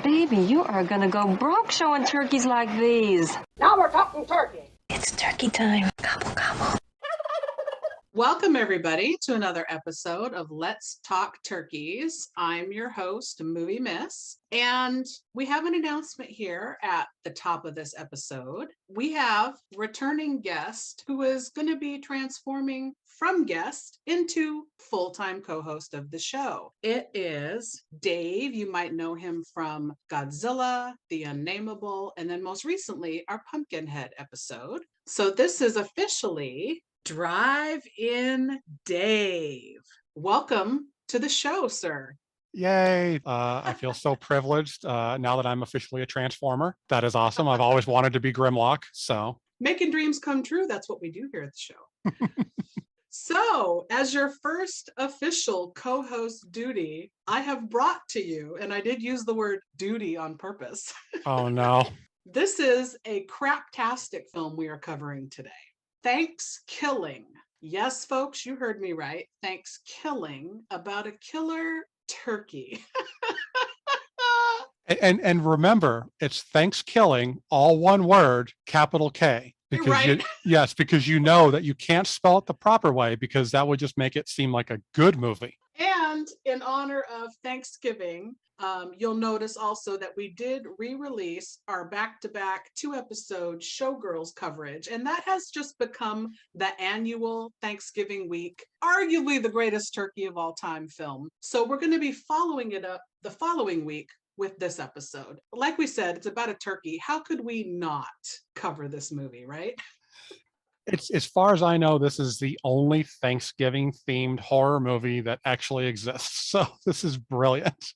Baby, you are gonna go broke showing turkeys like these. Now we're talking turkey. It's turkey time. Gobble, gobble. Welcome, everybody, to another episode of Let's Talk Turkeys. I'm your host, Movie Miss, and we have an announcement here at the top of this episode. We have returning guest who is going to be transforming from guest into full-time co-host of the show. It is Dave. You might know him from Godzilla, The Unnameable, and then most recently, our Pumpkinhead episode. So this is officially Drive-In Dave. Welcome to the show, sir. Yay. I feel so privileged now that I'm officially a Transformer. That is awesome. I've always wanted to be Grimlock, so. Making dreams come true. That's what we do here at the show. So, as your first official co-host duty, I have brought to you, and I did use the word duty on purpose. Oh, no. This is a craptastic film we are covering today. ThanksKilling. Yes, folks, you heard me right. ThanksKilling, about a killer turkey. And remember, it's ThanksKilling, all one word, capital K. Because right. because you know that you can't spell it the proper way because that would just make it seem like a good movie. And in honor of Thanksgiving, you'll notice also that we did re-release our back-to-back 2-episode Showgirls coverage, and that has just become the annual Thanksgiving week, arguably the greatest turkey of all time film. So we're going to be following it up the following week with this episode. Like we said, it's about a turkey. How could we not cover this movie, right? It's, as far as I know, this is the only Thanksgiving themed horror movie that actually exists. So this is brilliant.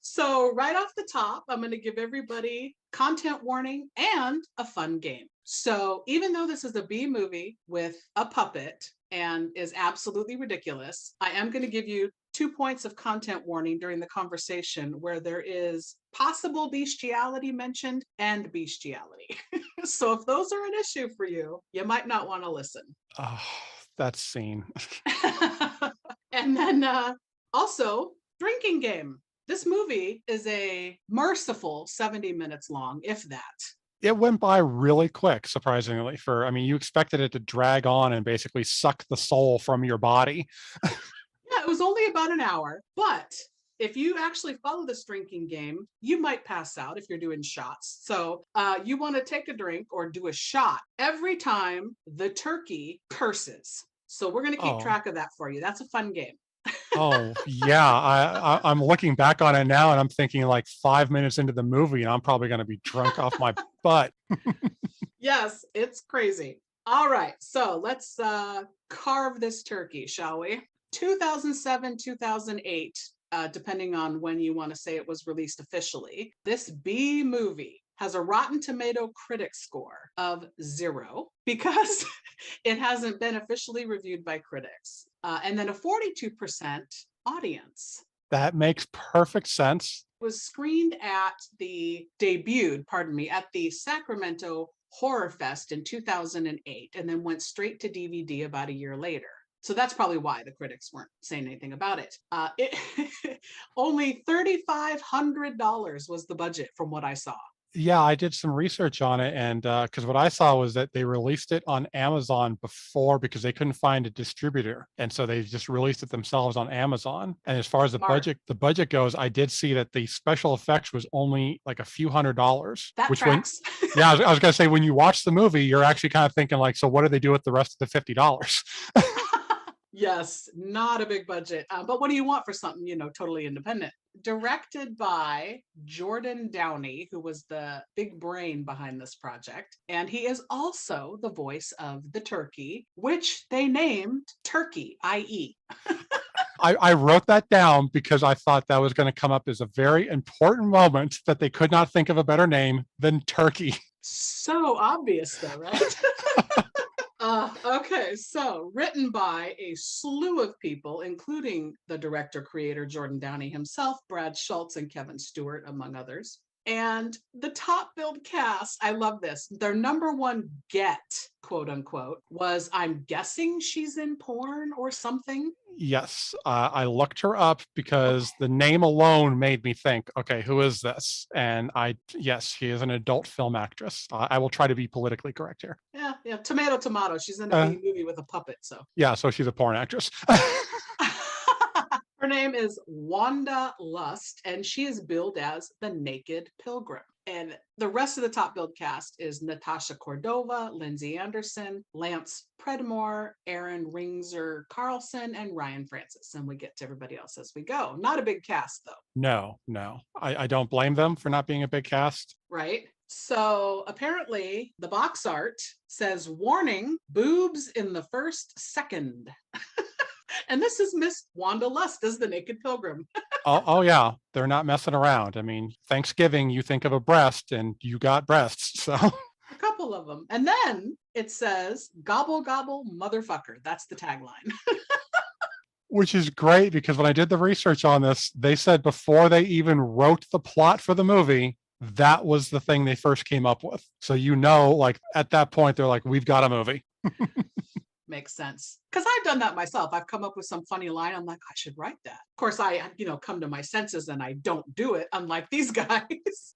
So right off the top, I'm going to give everybody content warning and a fun game. So even though this is a B movie with a puppet and is absolutely ridiculous, I am going to give you 2 points of content warning during the conversation where there is possible bestiality mentioned and bestiality. So if those are an issue for you, you might not want to listen. Oh, that scene. And then also, drinking game. This movie is a merciful 70 minutes long, if that. It went by really quick, surprisingly. You expected it to drag on and basically suck the soul from your body. Yeah, it was only about an hour, but if you actually follow this drinking game, you might pass out if you're doing shots. So you want to take a drink or do a shot every time the turkey curses. So we're going to keep track of that for you. That's a fun game. Oh, yeah. I'm looking back on it now and I'm thinking like 5 minutes into the movie and I'm probably going to be drunk off my butt. Yes, it's crazy. All right. So let's carve this turkey, shall we? 2007, 2008, depending on when you want to say it was released officially. This B movie has a Rotten Tomato critic score of 0 because it hasn't been officially reviewed by critics. And then a 42% audience. That makes perfect sense. It was screened at the Sacramento Horror Fest in 2008, and then went straight to DVD about a year later. So that's probably why the critics weren't saying anything about it. Only $3,500 was the budget from what I saw. Yeah, I did some research on it, and because what I saw was that they released it on Amazon before because they couldn't find a distributor, and so they just released it themselves on Amazon. And as far as the budget goes, I did see that the special effects was only like a few $100s. That tracks. Yeah, I was gonna say when you watch the movie, you're actually kind of thinking like, so what do they do with the rest of the $50? Yes, not a big budget. But what do you want for something, totally independent? Directed by Jordan Downey, who was the big brain behind this project. And he is also the voice of the turkey, which they named Turkey, i.e. I wrote that down because I thought that was going to come up as a very important moment that they could not think of a better name than Turkey. So obvious though, right? Okay, so written by a slew of people, including the director-creator Jordan Downey himself, Brad Schultz, and Kevin Stewart, among others. And the top billed cast, I love this. Their number one get, quote unquote, was I'm guessing she's in porn or something. Yes, I looked her up because the name alone made me think, okay, who is this? And yes, she is an adult film actress. I will try to be politically correct here. Yeah, tomato, tomato. She's in a B movie with a puppet, so. Yeah, so she's a porn actress. Her name is Wanda Lust, and she is billed as the Naked Pilgrim. And the rest of the top billed cast is Natasha Cordova, Lindsay Anderson, Lance Predmore, Aaron Ringser Carlson, and Ryan Francis. And we get to everybody else as we go. Not a big cast, though. No. I don't blame them for not being a big cast. Right? So apparently, the box art says, warning, boobs in the first second. And this is Miss Wanda Lust as the Naked Pilgrim. Oh, yeah, they're not messing around. I mean, Thanksgiving, you think of a breast and you got breasts. So a couple of them. And then it says, gobble, gobble, motherfucker. That's the tagline. which is great because when I did the research on this, they said before they even wrote the plot for the movie, that was the thing they first came up with. So, like at that point, they're like, we've got a movie. Makes sense. Because I've done that myself. I've come up with some funny line. I'm like, I should write that. Of course, I, come to my senses and I don't do it, unlike these guys.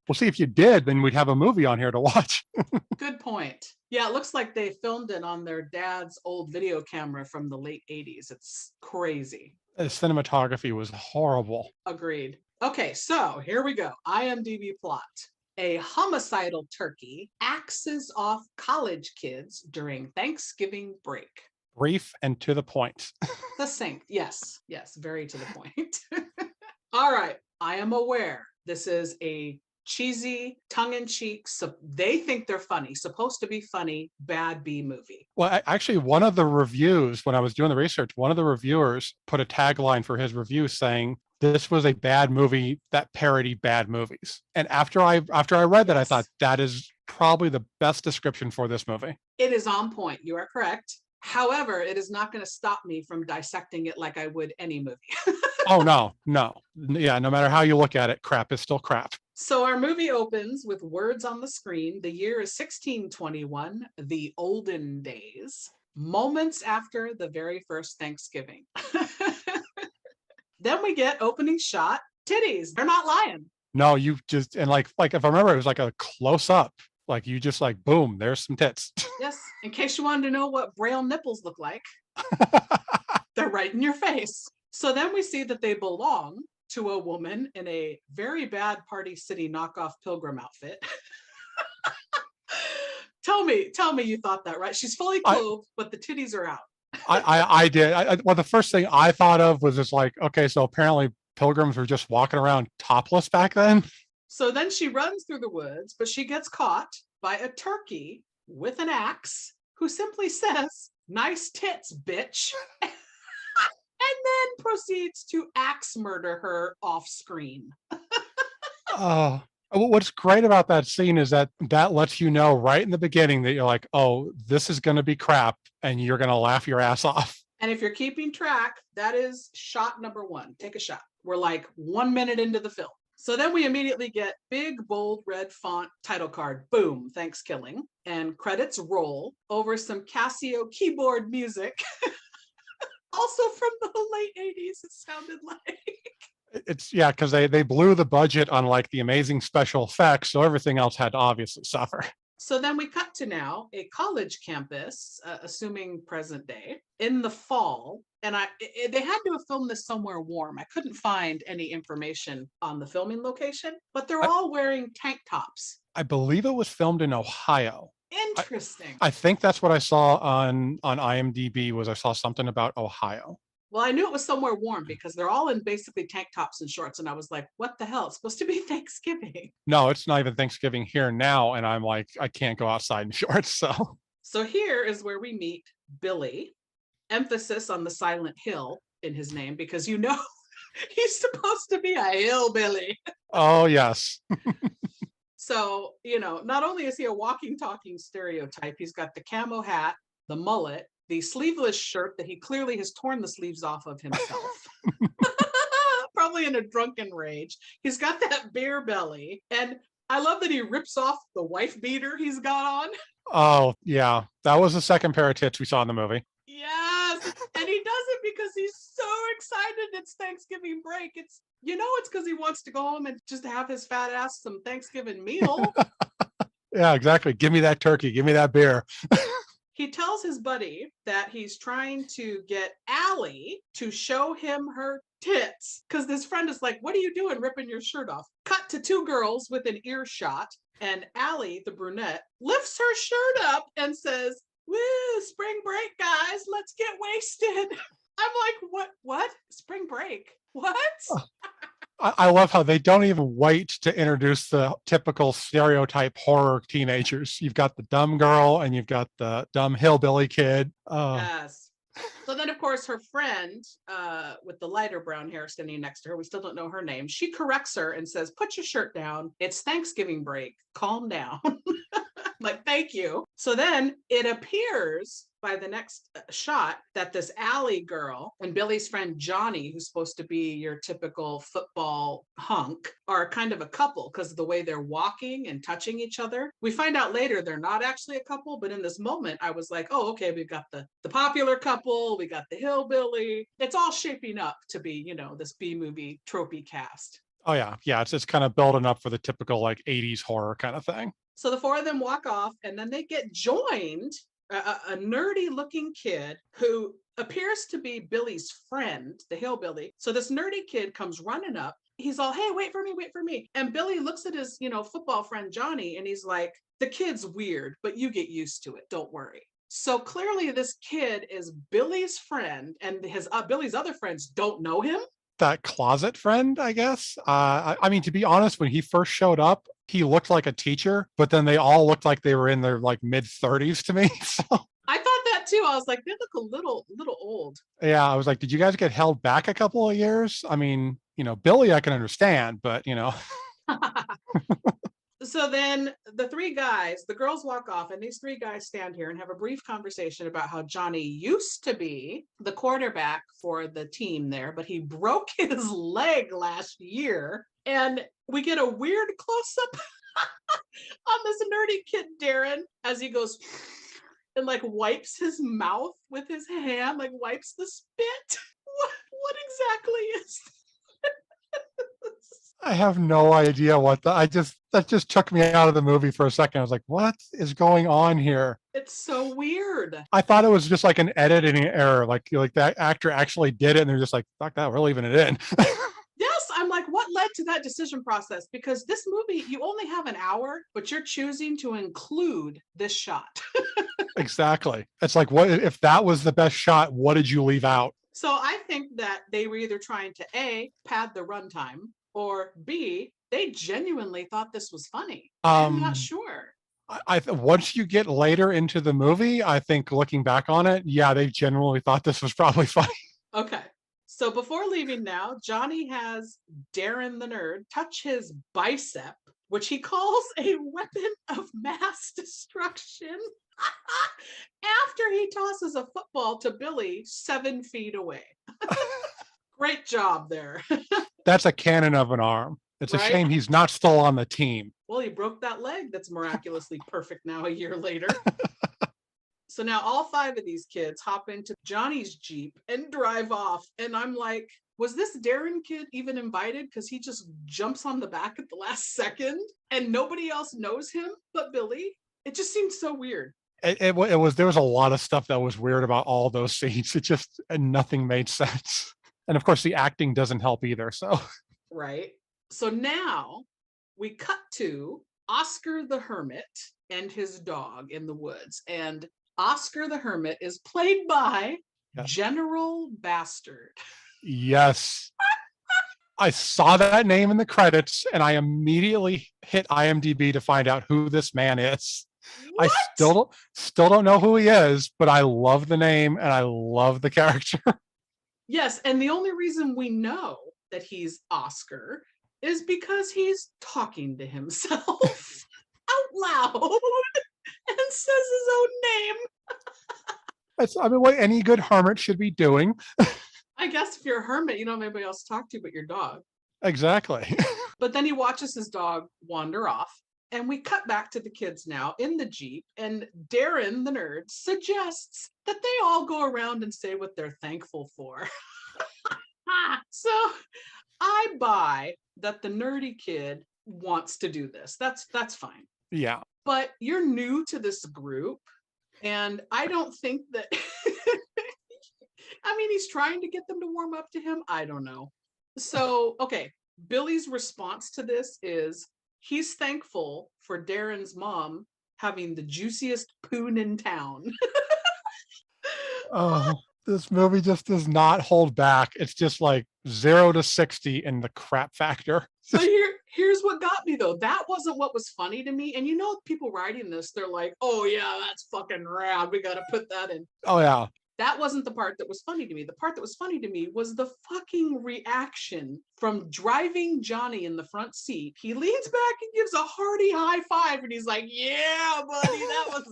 Well, see, if you did, then we'd have a movie on here to watch. Good point. Yeah, it looks like they filmed it on their dad's old video camera from the late 80s. It's crazy. The cinematography was horrible. Agreed. Okay, so here we go. IMDb plot. A homicidal turkey axes off college kids during Thanksgiving break. Brief and to the point. Succinct. Yes, very to the point. All right, I am aware this is a cheesy, tongue-in-cheek, so they think they're funny, supposed to be funny, bad B movie. Well, actually, one of the reviews, when I was doing the research, one of the reviewers put a tagline for his review saying, this was a bad movie that parodied bad movies. And after I read that, I thought that is probably the best description for this movie. It is on point. You are correct. However, it is not going to stop me from dissecting it like I would any movie. Oh, no. Yeah, no matter how you look at it, crap is still crap. So our movie opens with words on the screen. The year is 1621, the olden days, moments after the very first Thanksgiving. Then we get opening shot, titties. They're not lying. No, you just, and like if I remember, it was like a close up. Like you just like, boom, there's some tits. Yes, in case you wanted to know what braille nipples look like, they're right in your face. So then we see that they belong to a woman in a very bad Party City knockoff pilgrim outfit. Tell me you thought that, right? She's fully clothed, but the titties are out. I did. Well, the first thing I thought of was just like, okay, so apparently pilgrims were just walking around topless back then. So then she runs through the woods, but she gets caught by a turkey with an axe who simply says, nice tits, bitch. And then proceeds to axe murder her off screen. What's great about that scene is that lets you know right in the beginning that you're like, oh, this is going to be crap and you're going to laugh your ass off. And if you're keeping track, that is shot number one. Take a shot. We're like 1 minute into the film. So then we immediately get big, bold, red font title card. Boom, ThanksKilling. And credits roll over some Casio keyboard music. Also from the late 80s, it sounded like. It's because they blew the budget on like the amazing special effects, so everything else had to obviously suffer. So then we cut to now a college campus, assuming present day, in the fall. And they had to have filmed this somewhere warm. I couldn't find any information on the filming location, but they're all wearing tank tops. I believe it was filmed in Ohio. Interesting. I think that's what I saw on IMDb was I saw something about Ohio. Well, I knew it was somewhere warm because they're all in basically tank tops and shorts. And I was like, what the hell? It's supposed to be Thanksgiving. No, it's not even Thanksgiving here now. And I'm like, I can't go outside in shorts. So here is where we meet Billy. Emphasis on the silent hill in his name because he's supposed to be a hillbilly. Oh, yes. So, not only is he a walking, talking stereotype, he's got the camo hat, the mullet, the sleeveless shirt that he clearly has torn the sleeves off of himself. probably in a drunken rage. He's got that beer belly. And I love that he rips off the wife beater he's got on. Oh, yeah. That was the second pair of tits we saw in the movie. Yes. And he does it because he's so excited it's Thanksgiving break. It's because he wants to go home and just have his fat ass some Thanksgiving meal. Yeah, exactly. Give me that turkey. Give me that beer. He tells his buddy that he's trying to get Allie to show him her tits because this friend is like, what are you doing ripping your shirt off? Cut to two girls with an earshot, and Allie, the brunette, lifts her shirt up and says, woo, spring break, guys, let's get wasted. I'm like, what? Spring break? What? I love how they don't even wait to introduce the typical stereotype horror teenagers. You've got the dumb girl and you've got the dumb hillbilly kid. Yes. So then, of course, her friend with the lighter brown hair standing next to her, we still don't know her name. She corrects her and says, put your shirt down. It's Thanksgiving break. Calm down. Like, thank you. So then it appears by the next shot that this Allie girl and Billy's friend Johnny, who's supposed to be your typical football hunk, are kind of a couple because of the way they're walking and touching each other. We find out later they're not actually a couple, but in this moment I was like, oh, okay, we've got the popular couple, we got the hillbilly. It's all shaping up to be, this B-movie tropey cast. Oh yeah. Yeah. It's kind of building up for the typical like 80s horror kind of thing. So the four of them walk off and then they get joined a nerdy looking kid who appears to be Billy's friend, the hillbilly. So this nerdy kid comes running up. He's all, hey, wait for me. And Billy looks at his, football friend Johnny and he's like, the kid's weird, but you get used to it. Don't worry. So clearly this kid is Billy's friend and his Billy's other friends don't know him. That closet friend, I guess. I mean, to be honest, when he first showed up, he looked like a teacher, but then they all looked like they were in their like mid 30s to me. So I thought that too. I was like, they look a little old. yeah, I was like, did you guys get held back a couple of years? I mean, Billy, I can understand, but So then the three guys, the girls walk off and these three guys stand here and have a brief conversation about how Johnny used to be the quarterback for the team there, but he broke his leg last year. And we get a weird close-up on this nerdy kid, Darren, as he goes and like wipes his mouth with his hand, like wipes the spit. What exactly is I have no idea that just took me out of the movie for a second. I was like, what is going on here? It's so weird. I thought it was just like an editing error. Like that actor actually did it and they're just like, fuck that, we're leaving it in. Yes, I'm like, what led to that decision process? Because this movie, you only have an hour, but you're choosing to include this shot. Exactly. It's like, what if that was the best shot? What did you leave out? So I think that they were either trying to A, pad the runtime, or B, they genuinely thought this was funny. I'm not sure. Once you get later into the movie, I think looking back on it, yeah, they genuinely thought this was probably funny. Okay. So before leaving now, Johnny has Darren the nerd touch his bicep, which he calls a weapon of mass destruction after he tosses a football to Billy 7 feet away. Great job there. That's a cannon of an arm. It's right? A shame he's not still on the team. Well, he broke that leg that's miraculously perfect now a year later. So now all 5 of these kids hop into Johnny's Jeep and drive off. And I'm like, was this Darren kid even invited? Because he just jumps on the back at the last second and nobody else knows him but Billy. It just seemed so weird. It was, there was a lot of stuff that was weird about all those scenes. It just, nothing made sense. And of course the acting doesn't help either. So, right. So now we cut to Oscar the Hermit and his dog in the woods. And Oscar the Hermit is played by General Bastard. Yes. I saw that name in the credits and I immediately hit IMDb to find out who this man is. What? I still don't know who he is, but I love the name and I love the character. Yes, and the only reason we know that he's Oscar is because he's talking to himself out loud and says his own name. That's, I mean, what any good hermit should be doing. I guess if you're a hermit, you don't have anybody else to talk to but your dog. Exactly. But then he watches his dog wander off. And we cut back to the kids now in the Jeep. And Darren, the nerd, suggests that they all go around and say what they're thankful for. So I buy that the nerdy kid wants to do this. That's fine. Yeah. But you're new to this group. And I don't think that, I mean, he's trying to get them to warm up to him. I don't know. So, okay. Billy's response to this is he's thankful for Darren's mom having the juiciest poon in town. Oh, this movie just does not hold back. It's just like 0 to 60 in the crap factor. So here's what got me though. That wasn't what was funny to me. And you know, people writing this, they're like, oh yeah, that's fucking rad. We got to put that in. Oh, yeah. That wasn't the part that was funny to me. The part that was funny to me was the fucking reaction from driving Johnny in the front seat. He leans back and gives a hearty high five, and he's like, "Yeah, buddy, that was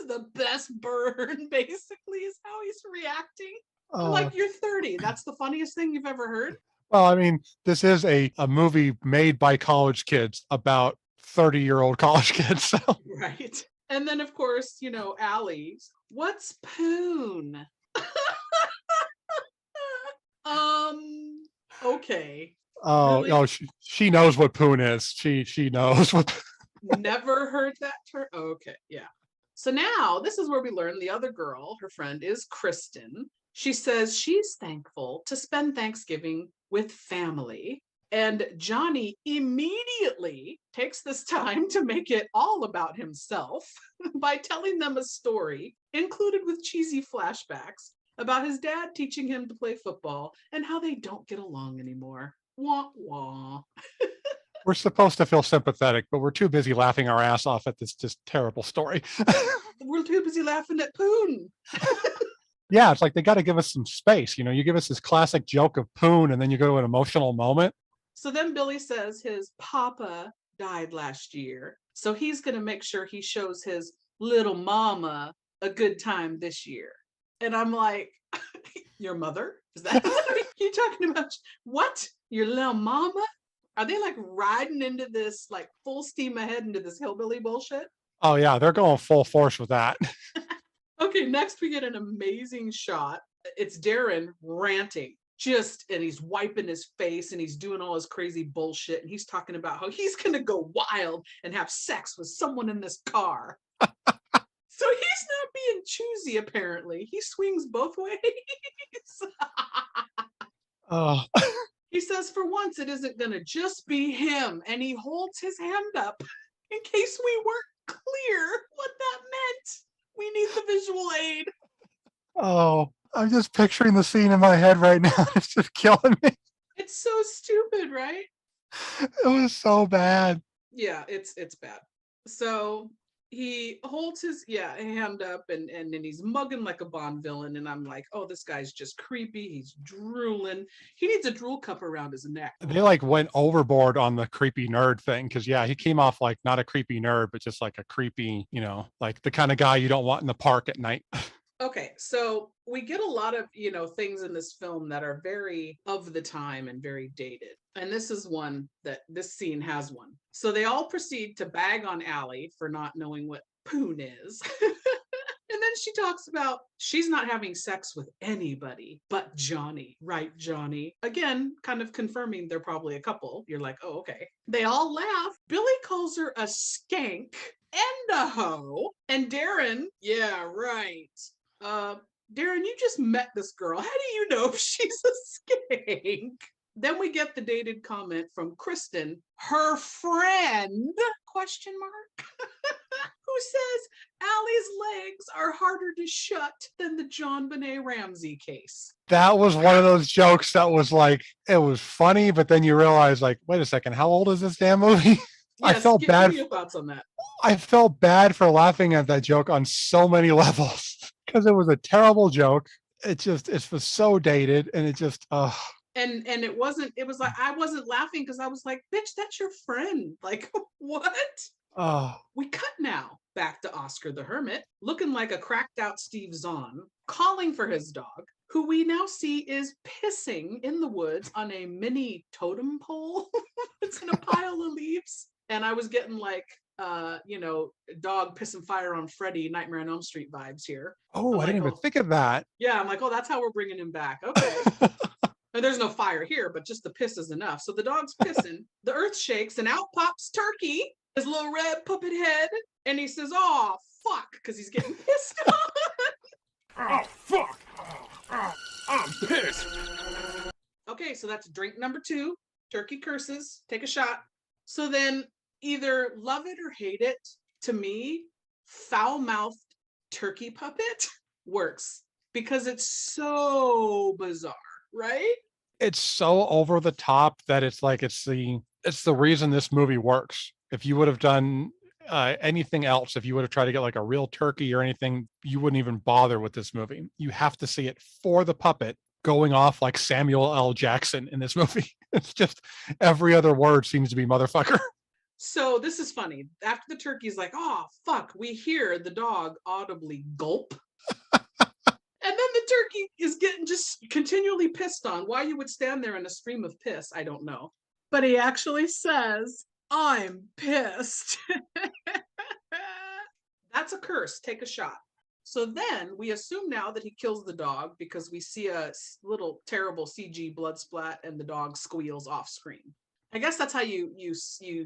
the best burn." Basically, is how he's reacting. Like, you're 30. That's the funniest thing you've ever heard. Well, I mean, this is a movie made by college kids about 30-year-old college kids. So. Right. And then, of course, you know, Allie's, what's poon? Okay. Oh, Really? no, she knows what poon is. She knows what. Never heard that term. Okay, yeah. So now this is where we learn the other girl, her friend, is Kristen. She says she's thankful to spend Thanksgiving with family. And Johnny immediately takes this time to make it all about himself by telling them a story included with cheesy flashbacks about his dad teaching him to play football and how they don't get along anymore. Wah, wah. We're supposed to feel sympathetic, but we're too busy laughing our ass off at this just terrible story. We're too busy laughing at Poon. Yeah, it's like they got to give us some space. You know, you give us this classic joke of Poon, and then you go to an emotional moment. So then Billy says his papa died last year. So he's going to make sure he shows his little mama a good time this year. And I'm like, your mother? Is that what you're talking about? What? Your little mama? Are they like riding into this, like full steam ahead into this hillbilly bullshit? Oh, yeah, they're going full force with that. Okay, next we get an amazing shot. It's Darren ranting. And he's wiping his face and he's doing all his crazy bullshit. And he's talking about how he's going to go wild and have sex with someone in this car. So he's not being choosy, apparently. He swings both ways. Oh. He says for once it isn't going to just be him. And he holds his hand up in case we weren't clear what that meant. We need the visual aid. Oh, I'm just picturing the scene in my head right now. It's just killing me. It's so stupid, right? It was so bad. Yeah, it's bad. So he holds his hand up and then he's mugging like a Bond villain. And I'm like, oh, this guy's just creepy. He's drooling. He needs a drool cup around his neck. They like went overboard on the creepy nerd thing. Cause yeah, he came off like not a creepy nerd, but just like a creepy, you know, like the kind of guy you don't want in the park at night. Okay, so we get a lot of, you know, things in this film that are very of the time and very dated. And this is one that this scene has one. So they all proceed to bag on Allie for not knowing what poon is. And then she talks about she's not having sex with anybody but Johnny, right, Johnny? Again, kind of confirming they're probably a couple. You're like, oh, okay. They all laugh. Billy calls her a skank and a hoe. And Darren, yeah, right. Darren, you just met this girl. How do you know if she's a skank? Then we get the dated comment from Kristen, her friend, question mark, who says Allie's legs are harder to shut than the John Benet Ramsey case. That was one of those jokes that was like, it was funny, but then you realize like, wait a second, how old is this damn movie? Yes, I felt bad. Give me your thoughts on that. I felt bad for laughing at that joke on so many levels because it was a terrible joke. It was so dated and it just, And it was like, I wasn't laughing because I was like, bitch, that's your friend. Like, what? oh. We cut now back to Oscar the Hermit, looking like a cracked out Steve Zahn, calling for his dog. who we now see is pissing in the woods on a mini totem pole. It's in a pile of leaves. And I was getting like, dog pissing fire on Freddy, Nightmare on Elm Street vibes here. Oh, I'm I like, didn't even oh, think of that. yeah. I'm like, oh, that's how we're bringing him back. Okay. And there's no fire here, but just the piss is enough. So the dog's pissing, the earth shakes, and out pops Turkey, his little red puppet head. And he says, oh, fuck, because he's getting pissed off. Oh, fuck! I'm pissed! Okay, so that's drink number 2. Turkey curses, take a shot. So then either love it or hate it, to me, foul-mouthed turkey puppet works because it's so bizarre, right? It's so over the top that it's like it's the reason this movie works. If you would have done anything else, if you would have tried to get like a real turkey or anything, you wouldn't even bother with this movie. You have to see it for the puppet going off like Samuel L. Jackson in this movie. It's just every other word seems to be motherfucker. So this is funny. After the turkey's like, oh, fuck, we hear the dog audibly gulp. And then the turkey is getting just continually pissed on. Why you would stand there in a stream of piss, I don't know. But he actually says, I'm pissed. That's a curse. Take a shot. So then we assume now that he kills the dog because we see a little terrible CG blood splat and the dog squeals off screen. I guess that's how you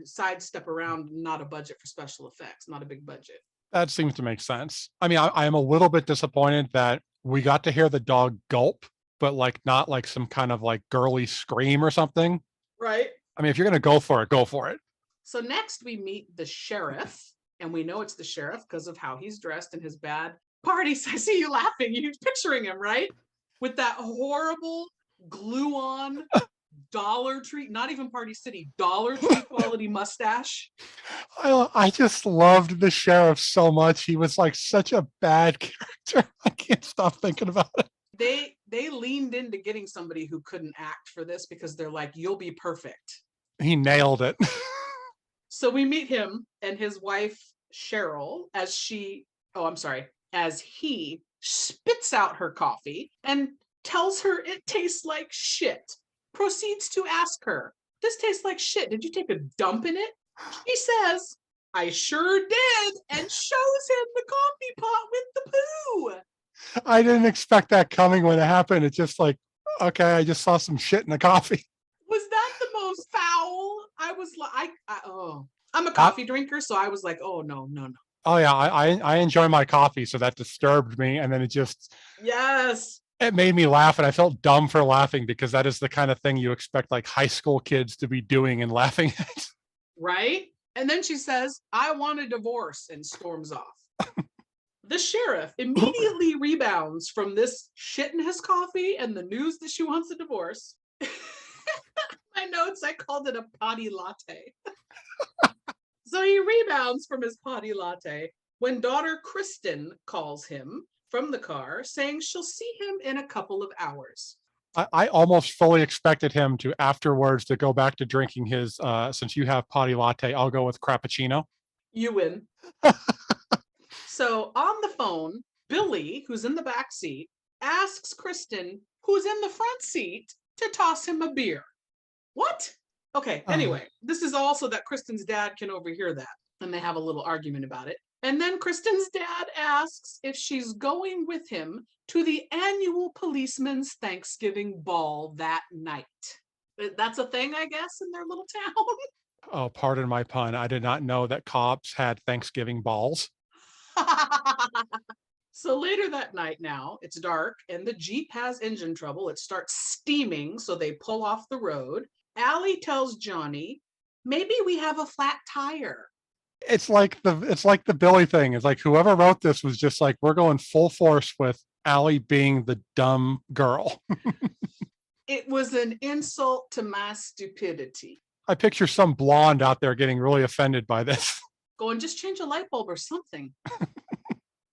sidestep around not a budget for special effects, not a big budget. That seems to make sense. I mean, I am a little bit disappointed that we got to hear the dog gulp, but like not like some kind of like girly scream or something. Right. I mean, if you're going to go for it, go for it. So next we meet the sheriff, and we know it's the sheriff because of how he's dressed and his bad parties. I see you laughing. You're picturing him, right? With that horrible glue-on Dollar Tree, not even Party City, Dollar Tree quality mustache. I just loved the sheriff so much. He was like such a bad character. I can't stop thinking about it. They leaned into getting somebody who couldn't act for this because they're like, you'll be perfect. He nailed it. So we meet him and his wife, Cheryl, as he spits out her coffee and tells her it tastes like shit. Proceeds to ask her, this tastes like shit. Did you take a dump in it? She says, I sure did, and shows him the coffee pot with the poo. I didn't expect that coming when it happened. It's just like, okay, I just saw some shit in the coffee. Was that the most foul? I was like, I'm a coffee drinker, so I was like, oh, no. Oh yeah, I enjoy my coffee, so that disturbed me. And then Yes. It made me laugh, and I felt dumb for laughing because that is the kind of thing you expect like high school kids to be doing and laughing at. Right? And then she says, I want a divorce, and storms off. The sheriff immediately rebounds from this shit in his coffee and the news that she wants a divorce. My notes, I called it a potty latte. So he rebounds from his potty latte when daughter Kristen calls him from the car saying she'll see him in a couple of hours. I almost fully expected him to afterwards to go back to drinking his, since you have potty latte, I'll go with Crappuccino. You win. So on the phone, Billy, who's in the back seat, asks Kristen, who's in the front seat, to toss him a beer. What? Okay, anyway, this is also that Kristen's dad can overhear that, and they have a little argument about it. And then Kristen's dad asks if she's going with him to the annual policeman's Thanksgiving ball that night. That's a thing, I guess, in their little town. Oh, pardon my pun. I did not know that cops had Thanksgiving balls. So later that night now, it's dark and the Jeep has engine trouble. It starts steaming, so they pull off the road. Allie tells Johnny, maybe we have a flat tire. It's like the Billy thing. It's like whoever wrote this was just like, we're going full force with Allie being the dumb girl. It was an insult to my stupidity. I picture some blonde out there getting really offended by this. Going, just change a light bulb or something.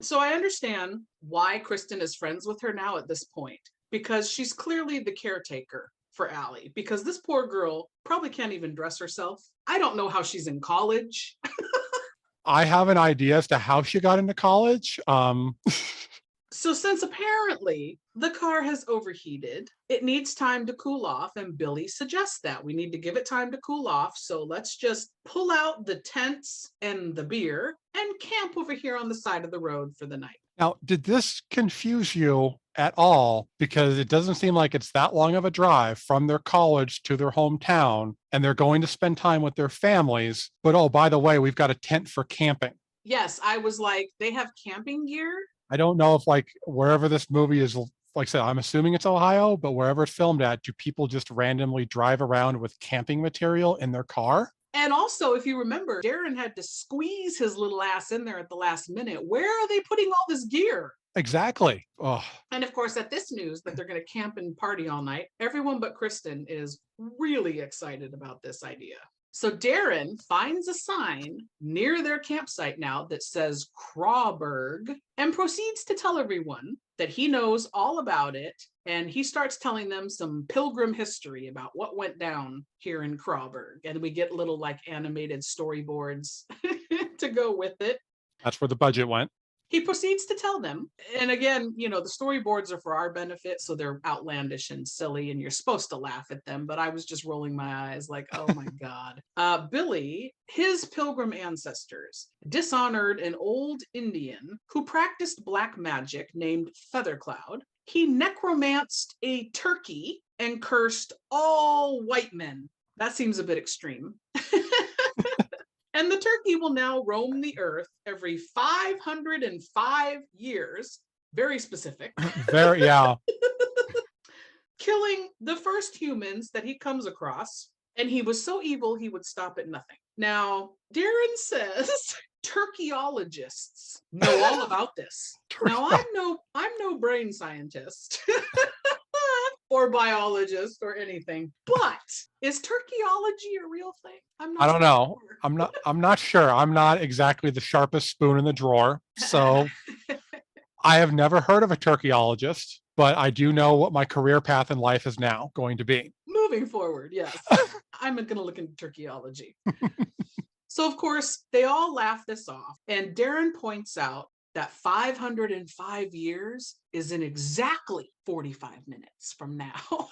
So I understand why Kristen is friends with her now at this point, because she's clearly the caretaker for Allie, because this poor girl probably can't even dress herself. I don't know how she's in college. I have an idea as to how she got into college. So since apparently the car has overheated, it needs time to cool off, and Billy suggests that we need to give it time to cool off. So let's just pull out the tents and the beer and camp over here on the side of the road for the night. Now, did this confuse you at all? Because it doesn't seem like it's that long of a drive from their college to their hometown, and they're going to spend time with their families. But oh, by the way, we've got a tent for camping. Yes, I was like, they have camping gear? I don't know if like wherever this movie is, like I said, I'm assuming it's Ohio, but wherever it's filmed at, do people just randomly drive around with camping material in their car? And also, if you remember, Darren had to squeeze his little ass in there at the last minute. Where are they putting all this gear? Exactly. Oh, And of course, at this news that they're going to camp and party all night, everyone but Kristen is really excited about this idea. So Darren finds a sign near their campsite now that says Crawberg and proceeds to tell everyone that he knows all about it. And he starts telling them some pilgrim history about what went down here in Crawberg. And we get little like animated storyboards to go with it. that's where the budget went. He proceeds to tell them, and again, you know, the storyboards are for our benefit, so they're outlandish and silly, and you're supposed to laugh at them, but I was just rolling my eyes like, oh my God. Billy, his pilgrim ancestors, dishonored an old Indian who practiced black magic named Feathercloud. He necromanced a turkey and cursed all white men. That seems a bit extreme. And the turkey will now roam the earth every 505 years. Very specific. Very, yeah. Killing the first humans that he comes across. And he was so evil, he would stop at nothing. Now, Darren says turkeyologists know all about this. Now, I'm no brain scientist. Or biologist or anything, but is turkeyology a real thing? I don't know. I'm not sure. I'm not exactly the sharpest spoon in the drawer. So I have never heard of a turkeyologist, but I do know what my career path in life is now going to be. Moving forward, yes. I'm going to look into turkeyology. So, of course, they all laugh this off. And Darren points out that 505 years is in exactly 45 minutes from now.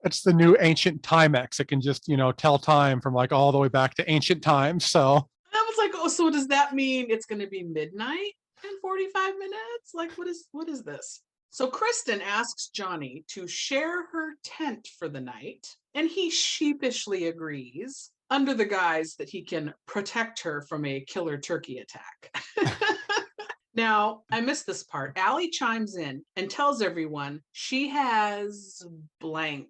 It's the new ancient Timex. It can just, tell time from like all the way back to ancient times. So I was like, oh, so does that mean it's going to be midnight in 45 minutes? Like, what is this? So Kristen asks Johnny to share her tent for the night, and he sheepishly agrees under the guise that he can protect her from a killer turkey attack. Now, I missed this part. Allie chimes in and tells everyone she has blank.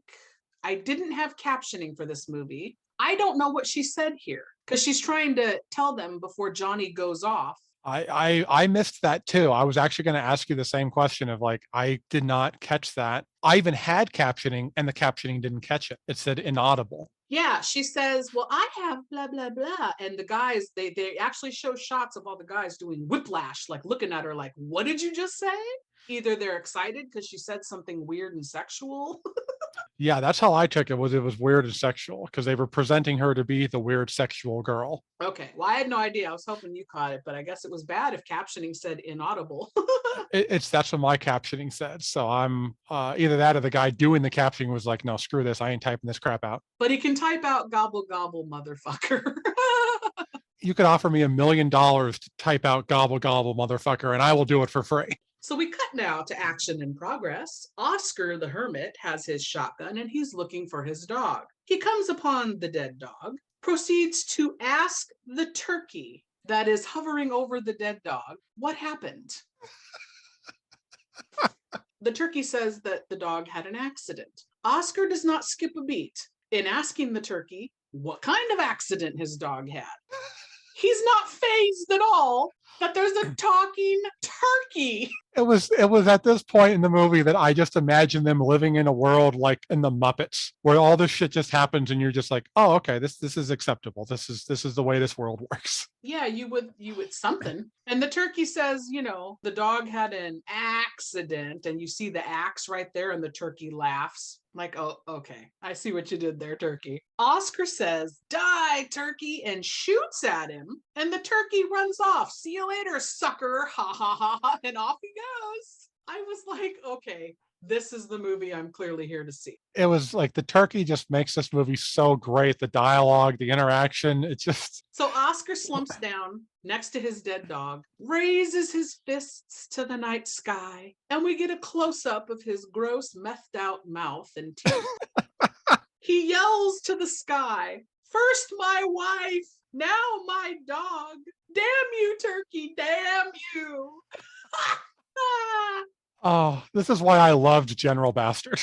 I didn't have captioning for this movie. I don't know what she said here because she's trying to tell them before Johnny goes off. I missed that too. I was actually going to ask you the same question of like, I did not catch that. I even had captioning and the captioning didn't catch it. It said inaudible. Yeah, she says, well, I have blah, blah, blah. And the guys, they actually show shots of all the guys doing whiplash, like looking at her like, what did you just say? Either they're excited because she said something weird and sexual. Yeah, that's how I took it was weird and sexual because they were presenting her to be the weird sexual girl. Okay, well, I had no idea. I was hoping you caught it, but I guess it was bad if captioning said inaudible. That's what my captioning said. So I'm either that or the guy doing the captioning was like, no, screw this. I ain't typing this crap out. But he can type out gobble, gobble, motherfucker. You could offer me $1 million to type out gobble, gobble, motherfucker, and I will do it for free. So we cut now to action in progress. Oscar the hermit has his shotgun and he's looking for his dog. He comes upon the dead dog, proceeds to ask the turkey that is hovering over the dead dog, what happened? The turkey says that the dog had an accident. Oscar does not skip a beat in asking the turkey what kind of accident his dog had. He's not fazed at all that there's a talking turkey. It was at this point in the movie that I just imagined them living in a world like in the Muppets, where all this shit just happens and you're just like, oh, okay, this is acceptable. This is the way this world works. Yeah, you would something. And the turkey says, the dog had an accident, and you see the axe right there, and the turkey laughs. Like, oh, okay, I see what you did there, turkey. Oscar says, die, turkey, and shoots at him, and the turkey runs off. See you later, sucker. Ha ha ha ha. And off he goes. I was like, okay, this is the movie I'm clearly here to see. It was like the turkey just makes this movie so great. The dialogue, the interaction, it's just. So Oscar slumps down next to his dead dog, raises his fists to the night sky, and we get a close-up of his gross, methed out mouth and teeth. He yells to the sky, first my wife, now my dog. Damn you, turkey, damn you. Oh, this is why I loved General Bastard.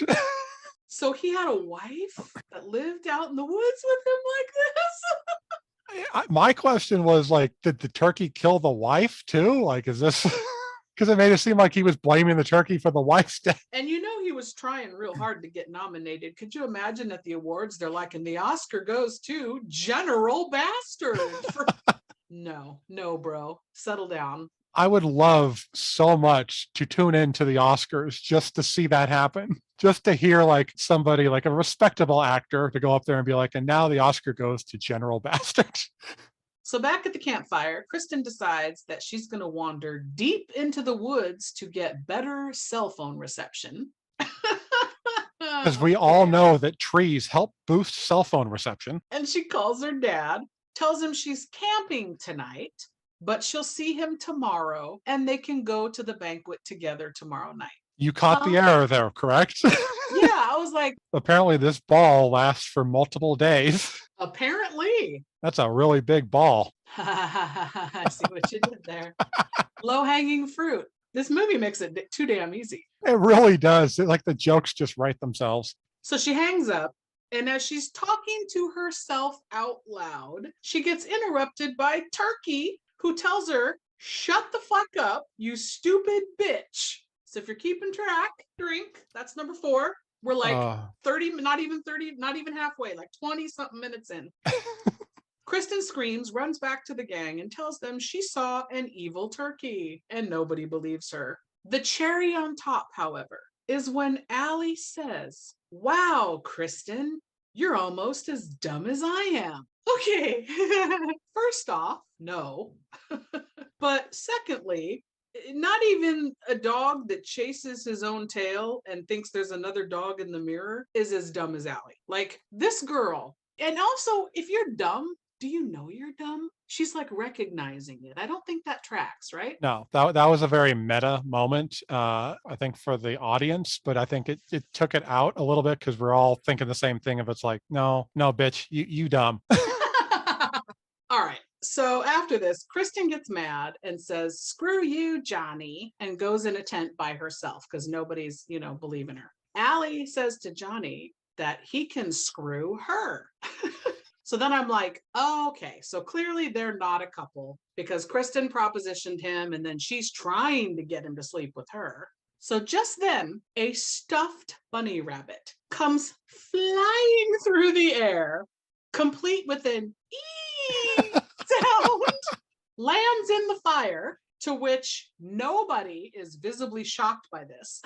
So he had a wife that lived out in the woods with him like this? My question was like, did the turkey kill the wife too? Like, is this because it made it seem like he was blaming the turkey for the wife's death? And you know he was trying real hard to get nominated. Could you imagine at the awards they're like, and the Oscar goes to General Bastard? No, bro, settle down. I would love so much to tune into the Oscars just to see that happen. Just to hear like somebody, like a respectable actor, to go up there and be like, and now the Oscar goes to General Bastard. So back at the campfire, Kristen decides that she's going to wander deep into the woods to get better cell phone reception. Because we all know that trees help boost cell phone reception. And she calls her dad, tells him she's camping tonight, but she'll see him tomorrow and they can go to the banquet together tomorrow night. You caught the error there, correct? Yeah, I was like, apparently this ball lasts for multiple days. Apparently. That's a really big ball. I see what you did there. Low-hanging fruit. This movie makes it too damn easy. It really does. Like the jokes just write themselves. So she hangs up, and as she's talking to herself out loud, she gets interrupted by Turkey, who tells her, shut the fuck up, you stupid bitch. So if you're keeping track, drink. That's number 4. We're like 30, not even halfway, like 20 something minutes in. Kristen screams, runs back to the gang, and tells them she saw an evil turkey, and nobody believes her. The cherry on top, however, is when Allie says, wow, Kristen, you're almost as dumb as I am. Okay, first off, no. But secondly, not even a dog that chases his own tail and thinks there's another dog in the mirror is as dumb as Allie. Like this girl. And also, if you're dumb, do you know you're dumb? She's like recognizing it. I don't think that tracks, right? No, that was a very meta moment, I think, for the audience, but I think it took it out a little bit because we're all thinking the same thing. If it's like, no, bitch, you dumb. All right. So after this, Kristen gets mad and says, screw you, Johnny, and goes in a tent by herself because nobody's, believing her. Allie says to Johnny that he can screw her. So then I'm like, oh, okay, so clearly they're not a couple because Kristen propositioned him and then she's trying to get him to sleep with her. So just then, a stuffed bunny rabbit comes flying through the air, complete with an ee sound, lands in the fire, to which nobody is visibly shocked by this.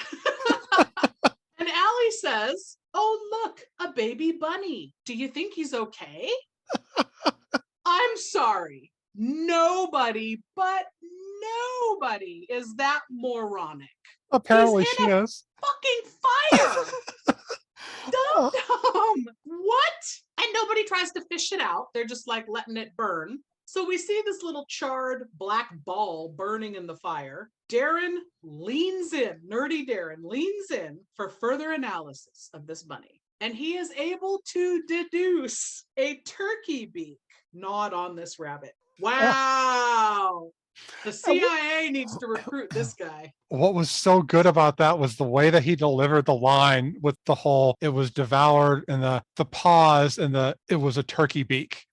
And Allie says, oh, look, a baby bunny. Do you think he's okay? I'm sorry. Nobody, but nobody is that moronic. Apparently she is. Fucking fire. Dumb. What? And nobody tries to fish it out. They're just like letting it burn. So we see this little charred black ball burning in the fire. Darren leans in, nerdy Darren leans in for further analysis of this bunny. And he is able to deduce a turkey beak gnawed on this rabbit. Wow. The CIA needs to recruit this guy. What was so good about that was the way that he delivered the line with the whole, it was devoured, and the pause, and it was a turkey beak.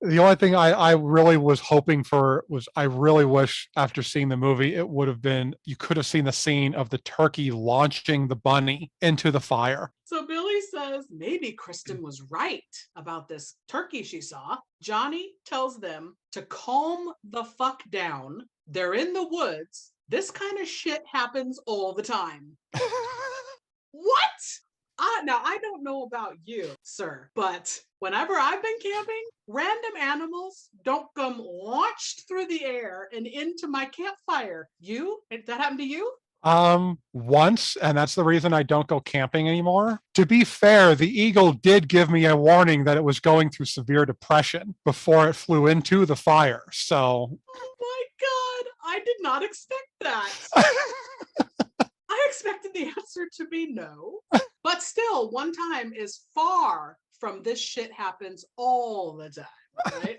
The only thing I really was hoping for was, I really wish after seeing the movie, it would have been, you could have seen the scene of the turkey launching the bunny into the fire. So Billy says maybe Kristen was right about this turkey she saw. Johnny tells them to calm the fuck down. They're in the woods. This kind of shit happens all the time. What? Now, I don't know about you, sir, but whenever I've been camping, random animals don't come launched through the air and into my campfire. Did that happen to you? Once, and that's the reason I don't go camping anymore. To be fair, the eagle did give me a warning that it was going through severe depression before it flew into the fire. So, Oh my God, I did not expect that. I expected the answer to be no. But still, one time is far from this shit happens all the time, right?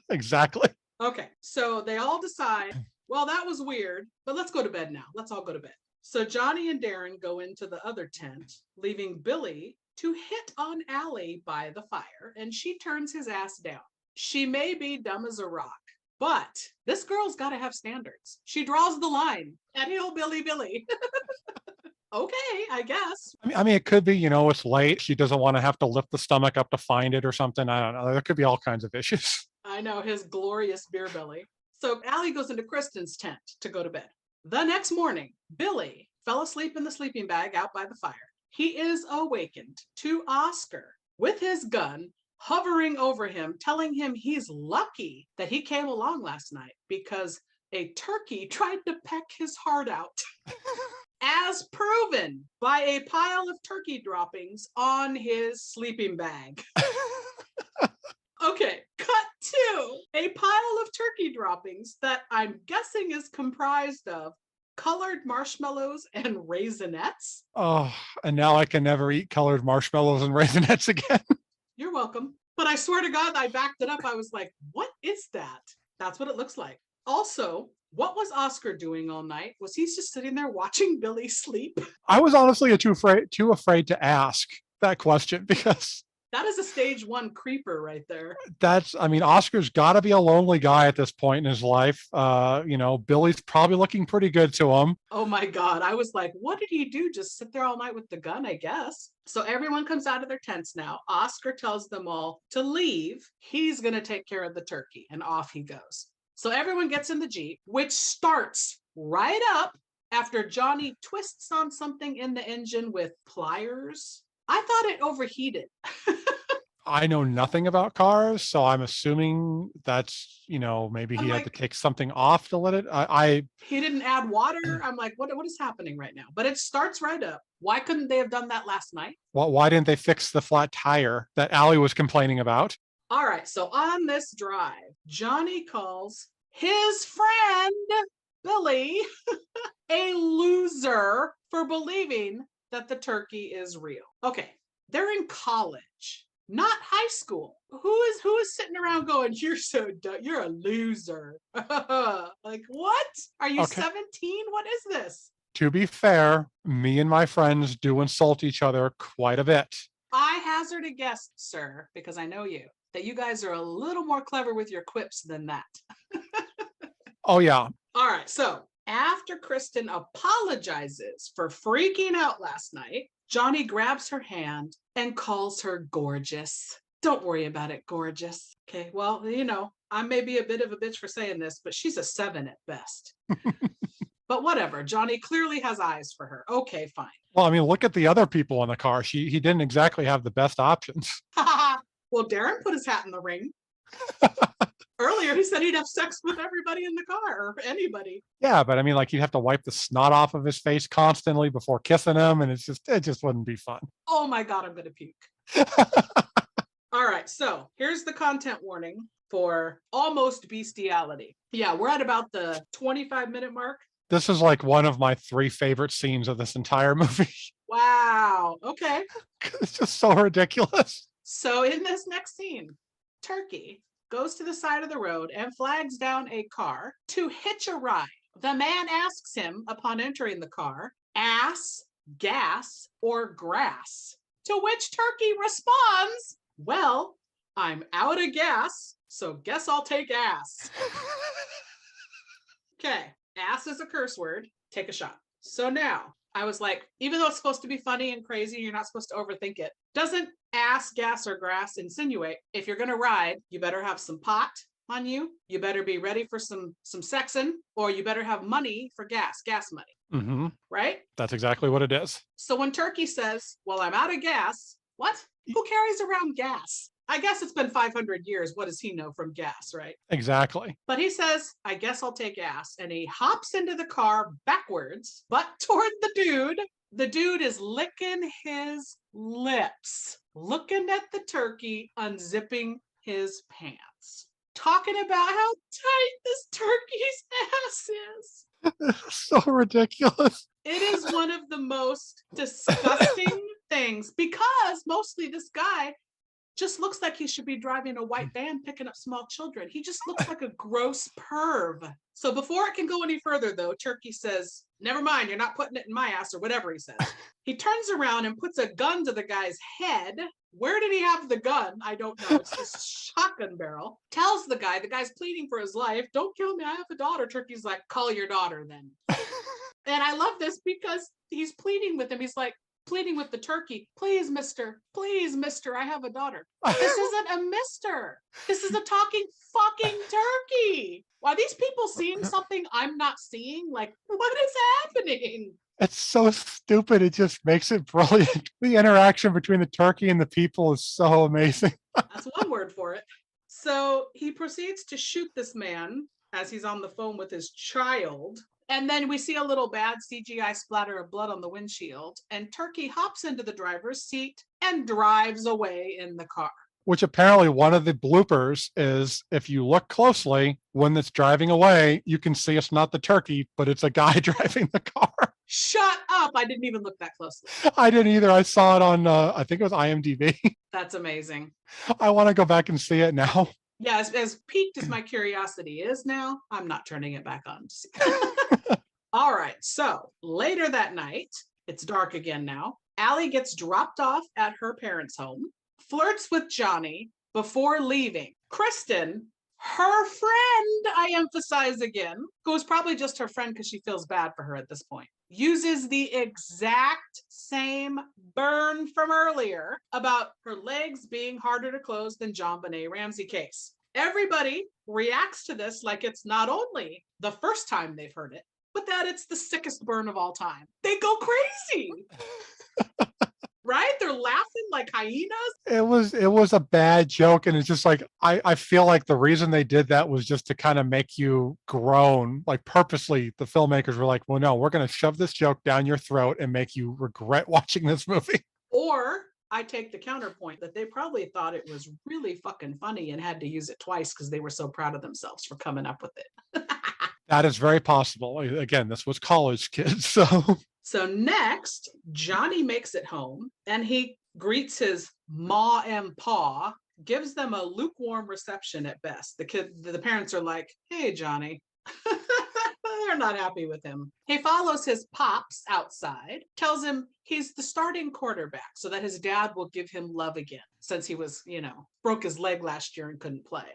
exactly. Okay, so they all decide, well, that was weird, but let's go to bed now. Let's all go to bed. So Johnny and Darren go into the other tent, leaving Billy to hit on Allie by the fire, and she turns his ass down. She may be dumb as a rock, but this girl's got to have standards. She draws the line at Hillbilly Billy. Okay, I guess. I mean, it could be, it's late. She doesn't want to have to lift the stomach up to find it or something. I don't know. There could be all kinds of issues. I know, his glorious beer belly. So Allie goes into Kristen's tent to go to bed. The next morning, Billy fell asleep in the sleeping bag out by the fire. He is awakened to Oscar with his gun hovering over him, telling him he's lucky that he came along last night because a turkey tried to peck his heart out. As proven by a pile of turkey droppings on his sleeping bag. Okay, cut to a pile of turkey droppings that I'm guessing is comprised of colored marshmallows and raisinets. Oh, and now I can never eat colored marshmallows and raisinets again. You're welcome. But I swear to God, I backed it up. I was like, what is that? That's what it looks like. Also, what was Oscar doing all night? Was he just sitting there watching Billy sleep? I was honestly too afraid to ask that question because that is a stage 1 creeper right there. Oscar's got to be a lonely guy at this point in his life. Billy's probably looking pretty good to him. Oh my God. I was like, what did he do? Just sit there all night with the gun, I guess. So everyone comes out of their tents now. Oscar tells them all to leave. He's going to take care of the turkey, and off he goes. So everyone gets in the Jeep, which starts right up after Johnny twists on something in the engine with pliers. I thought it overheated. I know nothing about cars, so I'm assuming that's, maybe he had to take something off to let it. He didn't add water. I'm like, what is happening right now? But it starts right up. Why couldn't they have done that last night? Well, why didn't they fix the flat tire that Allie was complaining about? All right, so on this drive, Johnny calls his friend Billy a loser for believing that the turkey is real. Okay, they're in college, not high school. Who is sitting around going, you're so dumb, you're a loser. Like, what? Are you 17? What is this? To be fair, me and my friends do insult each other quite a bit. I hazard a guess, sir, because I know you, that you guys are a little more clever with your quips than that. Oh, yeah. All right. So after Kristen apologizes for freaking out last night, Johnny grabs her hand and calls her gorgeous. Don't worry about it, gorgeous. Okay. Well, I may be a bit of a bitch for saying this, but she's a 7 at best. But whatever. Johnny clearly has eyes for her. Okay, fine. Well, look at the other people in the car. He didn't exactly have the best options. Well, Darren put his hat in the ring. Earlier, he said he'd have sex with everybody in the car, or anybody. Yeah, but you'd have to wipe the snot off of his face constantly before kissing him, and it just wouldn't be fun. Oh my God, I'm gonna puke. All right, so here's the content warning for almost bestiality. Yeah, we're at about the 25-minute mark. This is like one of my 3 favorite scenes of this entire movie. Wow. Okay. It's just so ridiculous. So in this next scene, Turkey goes to the side of the road and flags down a car to hitch a ride. The man asks him upon entering the car, ass, gas, or grass, to which Turkey responds, well, I'm out of gas, so guess I'll take ass. Okay, ass is a curse word. Take a shot. So now, I was like, even though it's supposed to be funny and crazy, you're not supposed to overthink it. Doesn't ass, gas, or grass insinuate if you're going to ride, you better have some pot on you. You better be ready for some sexing, or you better have money for gas money. Hmm. right? That's exactly what it is. So when Turkey says, well, I'm out of gas, what? Who carries around gas? I guess it's been 500 years. What does he know from gas, right? Exactly. But he says, I guess I'll take gas. And he hops into the car backwards, but toward the dude. The dude is licking his lips, looking at the turkey, unzipping his pants, talking about how tight this turkey's ass is. So ridiculous. It is one of the most disgusting things because mostly this guy just looks like he should be driving a white van picking up small children. He just looks like a gross perv. So before it can go any further, though, Turkey says, never mind, you're not putting it in my ass, or whatever he says. He turns around and puts a gun to the guy's head. Where did he have the gun? I don't know. It's this shotgun barrel. Tells the guy's pleading for his life. Don't kill me. I have a daughter. Turkey's like, call your daughter then. And I love this because he's pleading with him. He's like, pleading with the turkey, please, mister, I have a daughter. This isn't a mister. This is a talking fucking turkey. Are these people seeing something I'm not seeing? Like, what is happening? It's so stupid. It just makes it brilliant. The interaction between the turkey and the people is so amazing. That's one word for it. So he proceeds to shoot this man as he's on the phone with his child. And then we see a little bad CGI splatter of blood on the windshield, and Turkey hops into the driver's seat and drives away in the car. Which apparently one of the bloopers is if you look closely, when it's driving away, you can see it's not the turkey, but it's a guy driving the car. Shut up. I didn't even look that closely. I didn't either. I saw it on, I think it was IMDb. That's amazing. I want to go back and see it now. Yeah, as piqued as my curiosity is now, I'm not turning it back on to see. All right, so later that night, it's dark again now. Allie gets dropped off at her parents' home, flirts with Johnny before leaving. Kristen, her friend, I emphasize again, who is probably just her friend because she feels bad for her at this point, uses the exact same burn from earlier about her legs being harder to close than JonBenet Ramsey case. Everybody reacts to this like it's not only the first time they've heard it, but that it's the sickest burn of all time. They go crazy. Right? They're laughing like hyenas. It was a bad joke. And it's just like, I feel like the reason they did that was just to kind of make you groan. Like purposely, the filmmakers were like, well, no, we're going to shove this joke down your throat and make you regret watching this movie. Or I take the counterpoint that they probably thought it was really fucking funny and had to use it twice because they were so proud of themselves for coming up with it. That is very possible. Again, this was college kids. So next, Johnny makes it home and he greets his ma and pa, gives them a lukewarm reception at best. The parents are like, hey, Johnny. They're not happy with him. He follows his pops outside, tells him he's the starting quarterback so that his dad will give him love again since he was, broke his leg last year and couldn't play.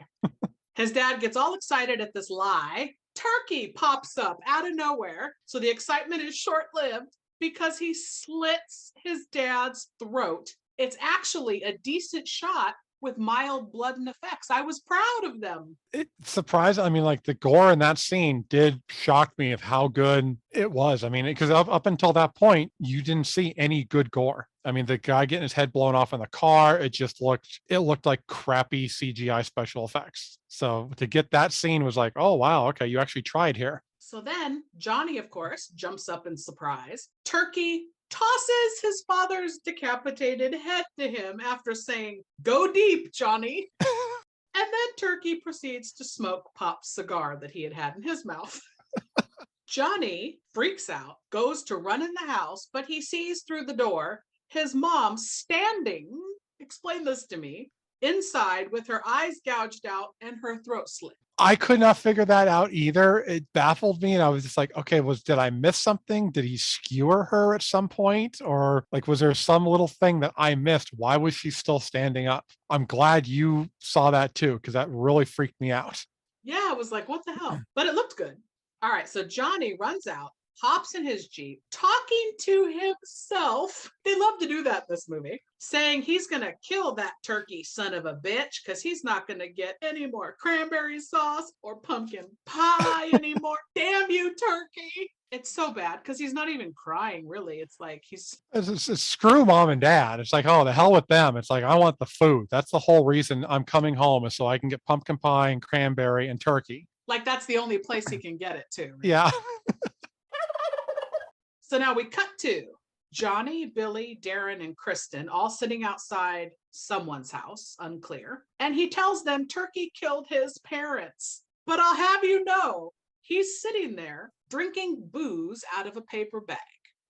His dad gets all excited at this lie. Turkey pops up out of nowhere. So the excitement is short-lived because he slits his dad's throat. It's actually a decent shot with mild blood and effects. I was proud of them. It surprised. I mean, like the gore in that scene did shock me of how good it was. I mean, because up until that point, you didn't see any good gore. I mean, the guy getting his head blown off in the car, it looked like crappy CGI special effects. So to get that scene was like, oh, wow, okay, you actually tried here. So then Johnny, of course, jumps up in surprise. Turkey tosses his father's decapitated head to him after saying, go deep, Johnny. And then Turkey proceeds to smoke Pop's cigar that he had in his mouth. Johnny freaks out, goes to run in the house, but he sees through the door his mom standing, explain this to me, inside with her eyes gouged out and her throat slit. I could not figure that out either. It baffled me. And I was just like, okay, did I miss something? Did he skewer her at some point? Or like, was there some little thing that I missed? Why was she still standing up? I'm glad you saw that too, because that really freaked me out. Yeah, I was like, what the hell? But it looked good. All right, so Johnny runs out, hops in his Jeep, talking to himself. They love to do that in this movie, saying he's going to kill that turkey son of a bitch because he's not going to get any more cranberry sauce or pumpkin pie anymore. Damn you, turkey. It's so bad because he's not even crying, really. It's like It's screw mom and dad. It's like, oh, the hell with them. It's like, I want the food. That's the whole reason I'm coming home, is so I can get pumpkin pie and cranberry and turkey. like that's the only place he can get it too. Right? Yeah. So now we cut to Johnny, Billy, Darren, and Kristen all sitting outside someone's house, unclear. And he tells them Turkey killed his parents. But I'll have you know, he's sitting there drinking booze out of a paper bag.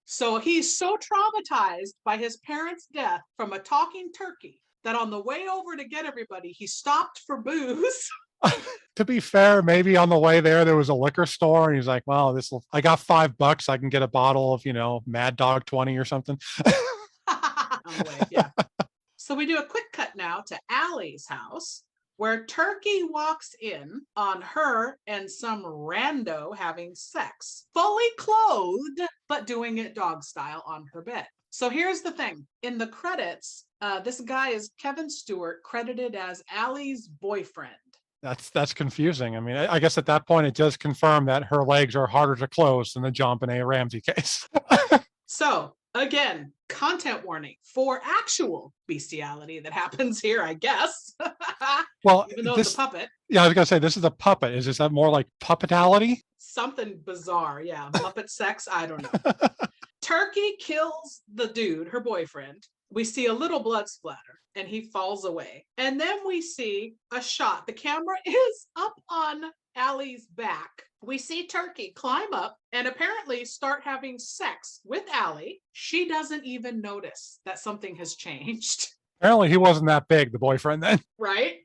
So he's so traumatized by his parents' death from a talking turkey that on the way over to get everybody, he stopped for booze. To be fair, maybe on the way there was a liquor store and he's like, well, I got $5. I can get a bottle of, Mad Dog 20 or something. On the way, yeah. So we do a quick cut now to Allie's house, where Turkey walks in on her and some rando having sex, fully clothed, but doing it dog style on her bed. So here's the thing. In the credits, this guy is Kevin Stewart, credited as Allie's boyfriend. That's confusing. I mean, I guess at that point, it does confirm that her legs are harder to close than the John Benet Ramsey case. So again, content warning for actual bestiality that happens here, I guess. Well, even though it's a puppet. Yeah, I was gonna say, this is a puppet. Is that more like puppetality? Something bizarre, yeah. Muppet sex, I don't know. Turkey kills the dude, her boyfriend. We see a little blood splatter and he falls away. And then we see a shot. The camera is up on Allie's back. We see Turkey climb up and apparently start having sex with Allie. She doesn't even notice that something has changed. Apparently he wasn't that big, the boyfriend then. Right?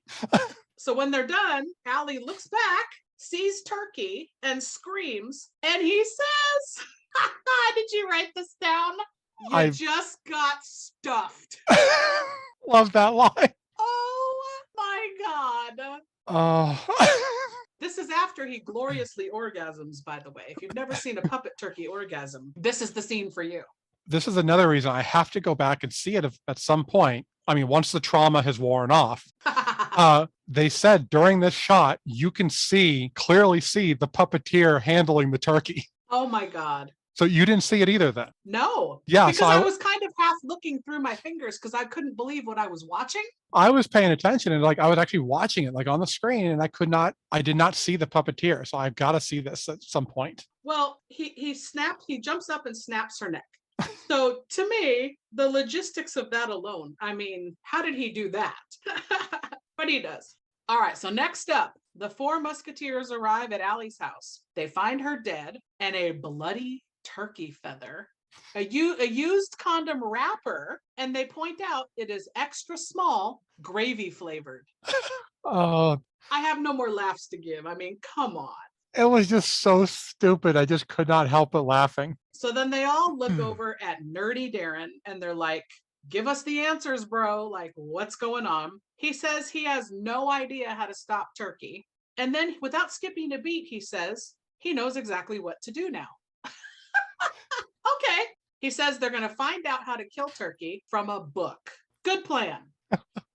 So when they're done, Allie looks back, sees Turkey and screams. And he says, did you write this down? You just got stuffed. Love that line. Oh my God. Oh. This is after he gloriously orgasms, by the way. If you've never seen a puppet turkey orgasm, this is the scene for you. This is another reason I have to go back and see it at some point. I mean, once the trauma has worn off. They said during this shot, you can clearly see the puppeteer handling the turkey. Oh my God. So you didn't see it either then? No. Yeah. Because I was kind of half looking through my fingers because I couldn't believe what I was watching. I was paying attention and I was actually watching it on the screen and I did not see the puppeteer. So I've got to see this at some point. Well, he jumps up and snaps her neck. So to me, the logistics of that alone, I mean, how did he do that? But he does. All right. So next up, the four musketeers arrive at Allie's house. They find her dead and a bloody turkey feather, a used condom wrapper, and they point out it is extra small, gravy flavored. Oh, I have no more laughs to give. I mean, come on. It was just so stupid. I just could not help but laughing. So then they all look over at nerdy Darren and they're like, give us the answers, bro. Like, what's going on? He says he has no idea how to stop Turkey. And then without skipping a beat, he says he knows exactly what to do now. Okay. He says they're going to find out how to kill Turkey from a book. Good plan.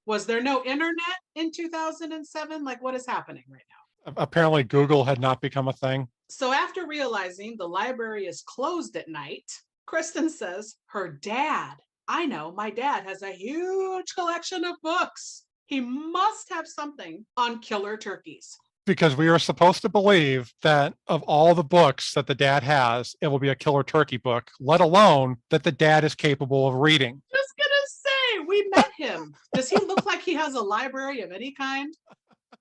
Was there no internet in 2007? Like, what is happening right now? Apparently Google had not become a thing. So after realizing the library is closed at night, Kristen says her dad, I know, my dad has a huge collection of books. He must have something on killer turkeys. Because we are supposed to believe that of all the books that the dad has, it will be a killer turkey book, let alone that the dad is capable of reading. Just gonna say, we met him. Does he look like he has a library of any kind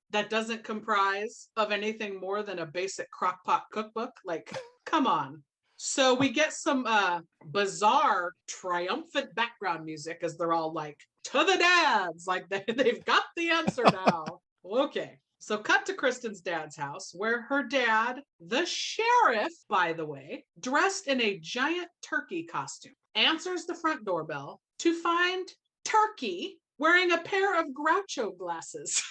that doesn't comprise of anything more than a basic crockpot cookbook? Like, come on. So we get some bizarre, triumphant background music as they're all like, to the dads, like they've got the answer now. Okay. So cut to Kristen's dad's house, where her dad, the sheriff, by the way, dressed in a giant turkey costume, answers the front doorbell to find Turkey wearing a pair of Groucho glasses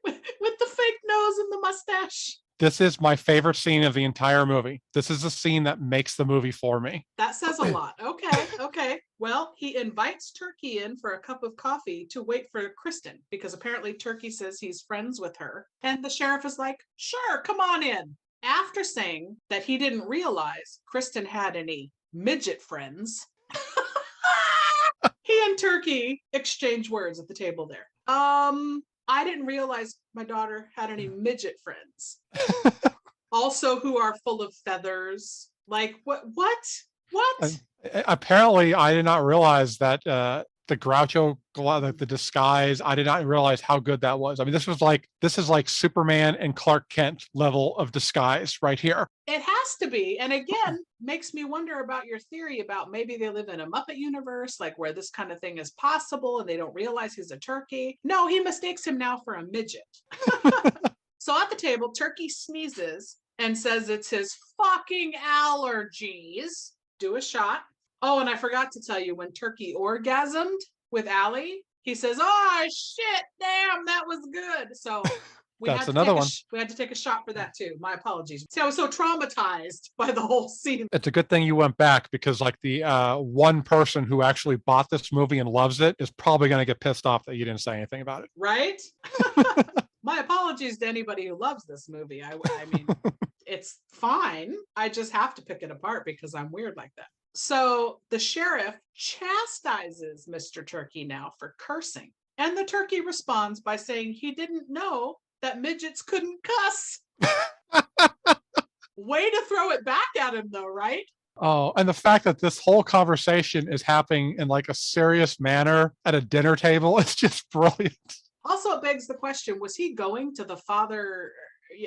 with the fake nose and the mustache. This is my favorite scene of the entire movie. This is the scene that makes the movie for me. That says a lot. Okay, okay. Well, he invites Turkey in for a cup of coffee to wait for Kristen because apparently Turkey says he's friends with her. And the sheriff is like, sure, come on in. After saying that he didn't realize Kristen had any midget friends, he and Turkey exchange words at the table there. I didn't realize my daughter had any midget friends. Also who are full of feathers. Like what? Apparently, I did not realize that the Groucho, the disguise. I did not realize how good that was. I mean, this is like Superman and Clark Kent level of disguise right here. It has to be. And again, makes me wonder about your theory about maybe they live in a Muppet universe, like where this kind of thing is possible and they don't realize he's a turkey. No, he mistakes him now for a midget. So at the table, Turkey sneezes and says it's his fucking allergies. Do a shot. Oh, and I forgot to tell you, when Turkey orgasmed with Allie, he says, oh, shit, damn, that was good. So that's another one. We had to take a shot for that too. My apologies. See, I was so traumatized by the whole scene. It's a good thing you went back because like the one person who actually bought this movie and loves it is probably going to get pissed off that you didn't say anything about it. Right? My apologies to anybody who loves this movie. I mean, it's fine. I just have to pick it apart because I'm weird like that. So the sheriff chastises Mr. Turkey now for cursing. And the turkey responds by saying he didn't know that midgets couldn't cuss. Way to throw it back at him though, right? Oh, and the fact that this whole conversation is happening in like a serious manner at a dinner table is just brilliant. Also, it begs the question, was he going to the father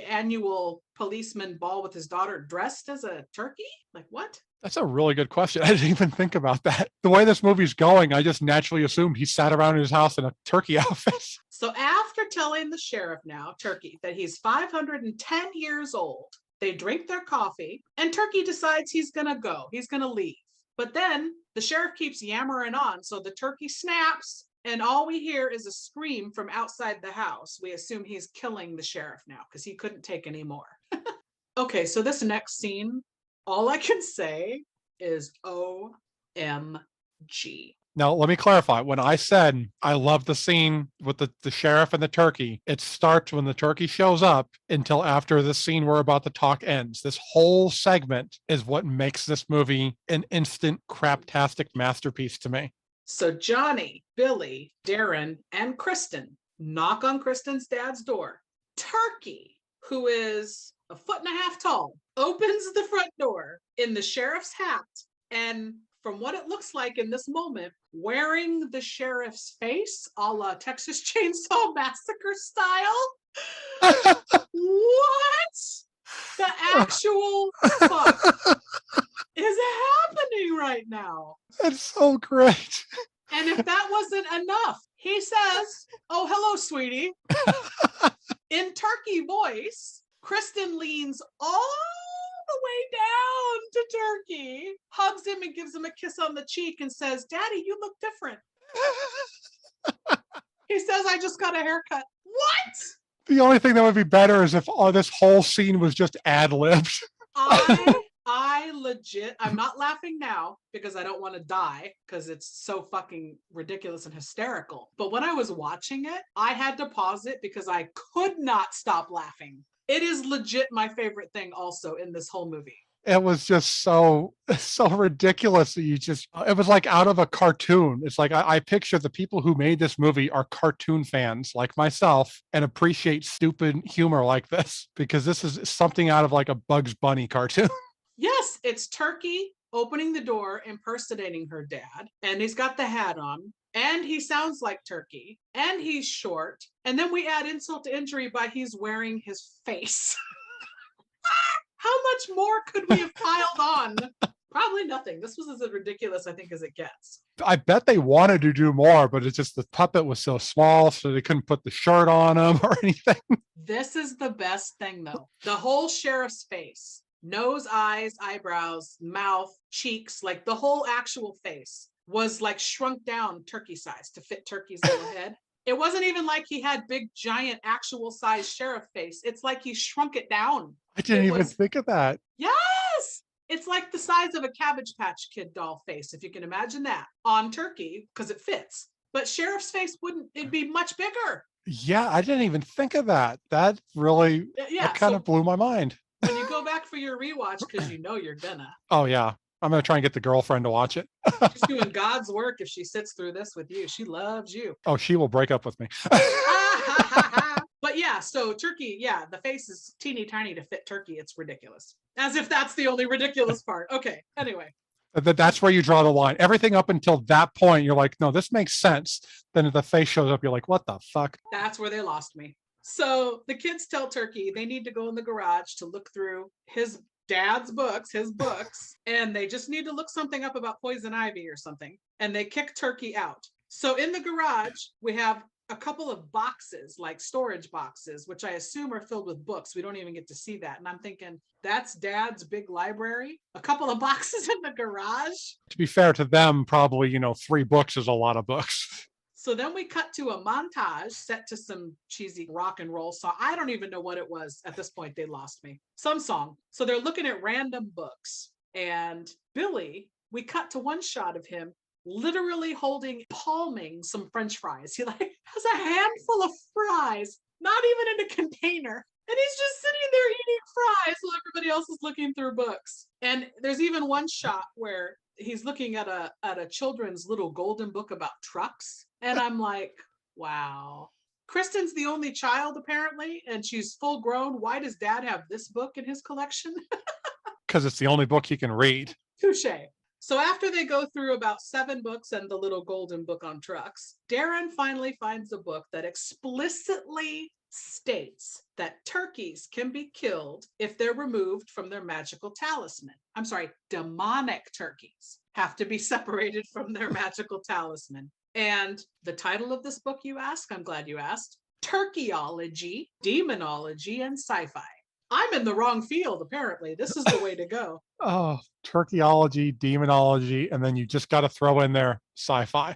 annual policeman ball with his daughter dressed as a turkey? Like what? That's a really good question. I didn't even think about that. The way this movie's going, I just naturally assumed he sat around in his house in a turkey outfit. So after telling the sheriff now, Turkey, that he's 510 years old, they drink their coffee and Turkey decides he's going to go. He's going to leave. But then the sheriff keeps yammering on. So the turkey snaps and all we hear is a scream from outside the house. We assume he's killing the sheriff now because he couldn't take any more. Okay, so this next scene, all I can say is OMG. Now, let me clarify. When I said I love the scene with the sheriff and the turkey, it starts when the turkey shows up until after the scene we're about to talk ends. This whole segment is what makes this movie an instant craptastic masterpiece to me. So Johnny, Billy, Darren, and Kristen knock on Kristen's dad's door. Turkey, who is 1.5 feet tall, opens the front door in the sheriff's hat and from what it looks like in this moment, wearing the sheriff's face a la Texas Chainsaw Massacre style. What the actual fuck is happening right now? It's so great. And if that wasn't enough, he says, oh, hello, sweetie. In turkey voice, Kristen leans all the way down to Turkey, hugs him and gives him a kiss on the cheek and says, Daddy, you look different. He says, I just got a haircut. What? The only thing that would be better is if this whole scene was just ad-libbed. I legit, I'm not laughing now because I don't want to die because it's so fucking ridiculous and hysterical. But when I was watching it, I had to pause it because I could not stop laughing. It is legit my favorite thing also in this whole movie. It was just so ridiculous that it was like out of a cartoon. It's like I picture the people who made this movie are cartoon fans like myself and appreciate stupid humor like this because this is something out of like a Bugs Bunny cartoon. Yes, it's Turkey opening the door, impersonating her dad, and he's got the hat on, and he sounds like Turkey, and he's short, and then we add insult to injury by he's wearing his face. How much more could we have piled on? Probably nothing. This was as ridiculous, I think, as it gets. I bet they wanted to do more, but it's just the puppet was so small, so they couldn't put the shirt on him or anything. This is the best thing, though. The whole sheriff's face. Nose, eyes, eyebrows, mouth, cheeks, like the whole actual face was like shrunk down turkey size to fit Turkey's little head. It wasn't even like he had big, giant, actual size sheriff face. It's like he shrunk it down. I didn't It even was, think of that. yes, it's like the size of a Cabbage Patch Kid doll face, if you can imagine that, on Turkey, because it fits. But Sheriff's face wouldn't, it'd be much bigger. Yeah, I didn't even think of that. That really, Yeah, that kind so of blew my mind. when you go back for your rewatch, because you know you're gonna, Oh yeah, I'm gonna try and get the girlfriend to watch it. she's doing God's work if she sits through this with you. She loves you. Oh, she will break up with me. But yeah, so Turkey, yeah, the face is teeny tiny to fit Turkey. It's ridiculous. As if that's the only ridiculous part. Okay, anyway. That's where you draw the line. Everything up until that point, you're like, no, this makes sense. Then if the face shows up, you're like, what the fuck? That's where they lost me. So the kids tell Turkey they need to go in the garage to look through his dad's books, and they just need to look something up about poison ivy or something. And they kick Turkey out. So in the garage, we have a couple of boxes, like storage boxes, which I assume are filled with books. We don't even get to see that. And I'm thinking, that's Dad's big library? A couple of boxes in the garage? To be fair to them, probably, 3 books is a lot of books. So then we cut to a montage set to some cheesy rock and roll song. I don't even know what it was at this point. They lost me. Some song. So they're looking at random books. And Billy, we cut to one shot of him literally palming some French fries. He like has a handful of fries, not even in a container. And he's just sitting there eating fries while everybody else is looking through books. And there's even one shot where he's looking at a children's little golden book about trucks. And I'm like, wow. Kristen's the only child apparently, and she's full grown. Why does Dad have this book in his collection? Because it's the only book he can read. Touche. So after they go through about 7 books and the little golden book on trucks, Darren finally finds a book that explicitly states that turkeys can be killed if they're removed from their magical talisman. I'm sorry, demonic turkeys have to be separated from their magical talisman. And the title of this book, you ask? I'm glad you asked. Turkeyology, Demonology, and Sci-Fi. I'm in the wrong field, apparently. This is the way to go. Oh, turkeyology, demonology, and then you just got to throw in there sci-fi.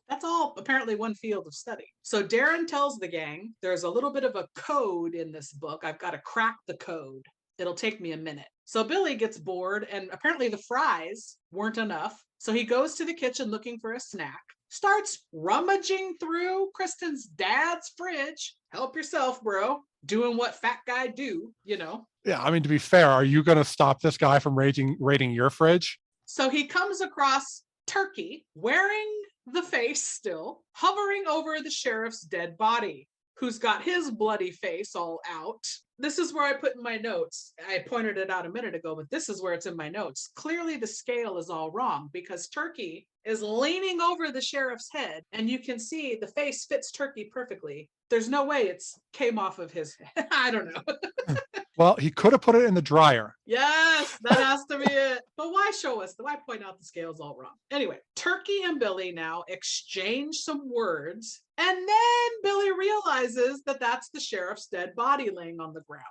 That's all apparently one field of study. So Darren tells the gang there's a little bit of a code in this book. I've got to crack the code. It'll take me a minute. So Billy gets bored, and apparently the fries weren't enough. So he goes to the kitchen looking for a snack, starts rummaging through Kristen's dad's fridge. Help yourself, bro. Doing what fat guy do, Yeah, I mean, to be fair, are you going to stop this guy from raiding your fridge? So he comes across Turkey wearing the face still, hovering over the sheriff's dead body, who's got his bloody face all out. This is where I put in my notes. I pointed it out a minute ago, but this is where it's in my notes. Clearly the scale is all wrong because Turkey is leaning over the sheriff's head and you can see the face fits Turkey perfectly. There's no way it's came off of his head. I don't know. Well, he could have put it in the dryer. Yes, that has to be it. But why show us? Why point out the scale's all wrong? Anyway, Turkey and Billy now exchange some words, and then Billy realizes that that's the sheriff's dead body laying on the ground.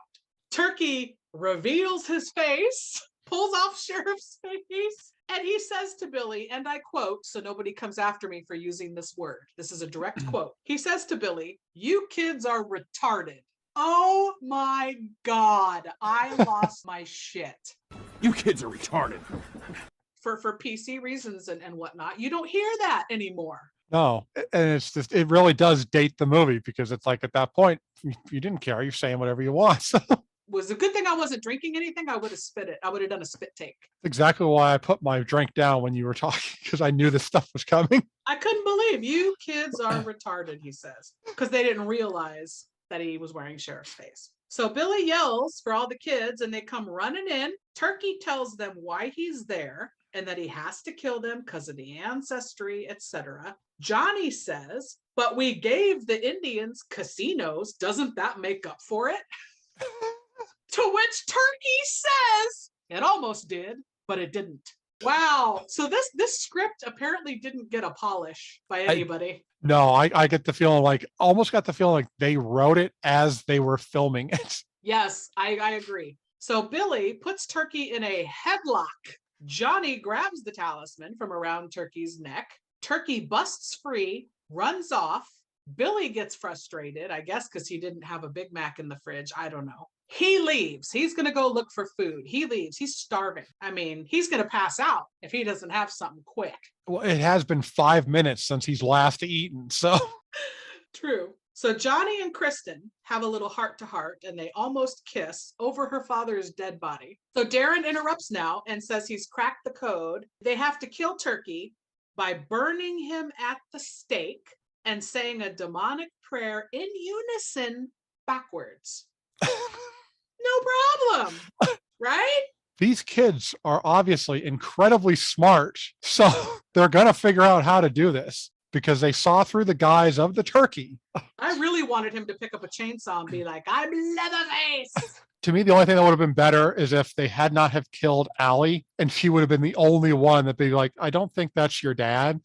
Turkey reveals his face, pulls off sheriff's face, and he says to Billy, and I quote, so nobody comes after me for using this word. This is a direct quote. He says to Billy, "You kids are retarded." Oh my God, I lost my shit. You kids are retarded. For PC reasons and whatnot, you don't hear that anymore. No, and it's just, it really does date the movie because it's like at that point, you didn't care. You're saying whatever you want. Was a good thing I wasn't drinking anything. I would have spit it. I would have done a spit take. Exactly why I put my drink down when you were talking, because I knew this stuff was coming. I couldn't believe you kids are retarded, he says, because they didn't realize that he was wearing sheriff's face. So Billy yells for all the kids and they come running in. Turkey tells them why he's there and that he has to kill them because of the ancestry, etc. Johnny says, but we gave the Indians casinos. Doesn't that make up for it? To which Turkey says, it almost did, but it didn't. Wow. So this script apparently didn't get a polish by anybody. No, I get the feeling almost got the feeling like they wrote it as they were filming it. Yes, I agree. So Billy puts Turkey in a headlock. Johnny grabs the talisman from around Turkey's neck. Turkey busts free, runs off, Billy gets frustrated, I guess, because he didn't have a Big Mac in the fridge. I don't know. He leaves. He's going to go look for food. He leaves. He's starving. I mean, he's going to pass out if he doesn't have something quick. Well, it has been 5 minutes since he's last eaten. So True. So Johnny and Kristen have a little heart to heart and they almost kiss over her father's dead body. So Darren interrupts now and says he's cracked the code. They have to kill Turkey by burning him at the stake and saying a demonic prayer in unison backwards. No problem, right? these kids are obviously incredibly smart. So they're going to figure out how to do this because they saw through the guise of the turkey. I really wanted him to pick up a chainsaw and be like, I'm Leatherface. To me, the only thing that would have been better is if they had not have killed Allie and she would have been the only one that be like, I don't think that's your dad.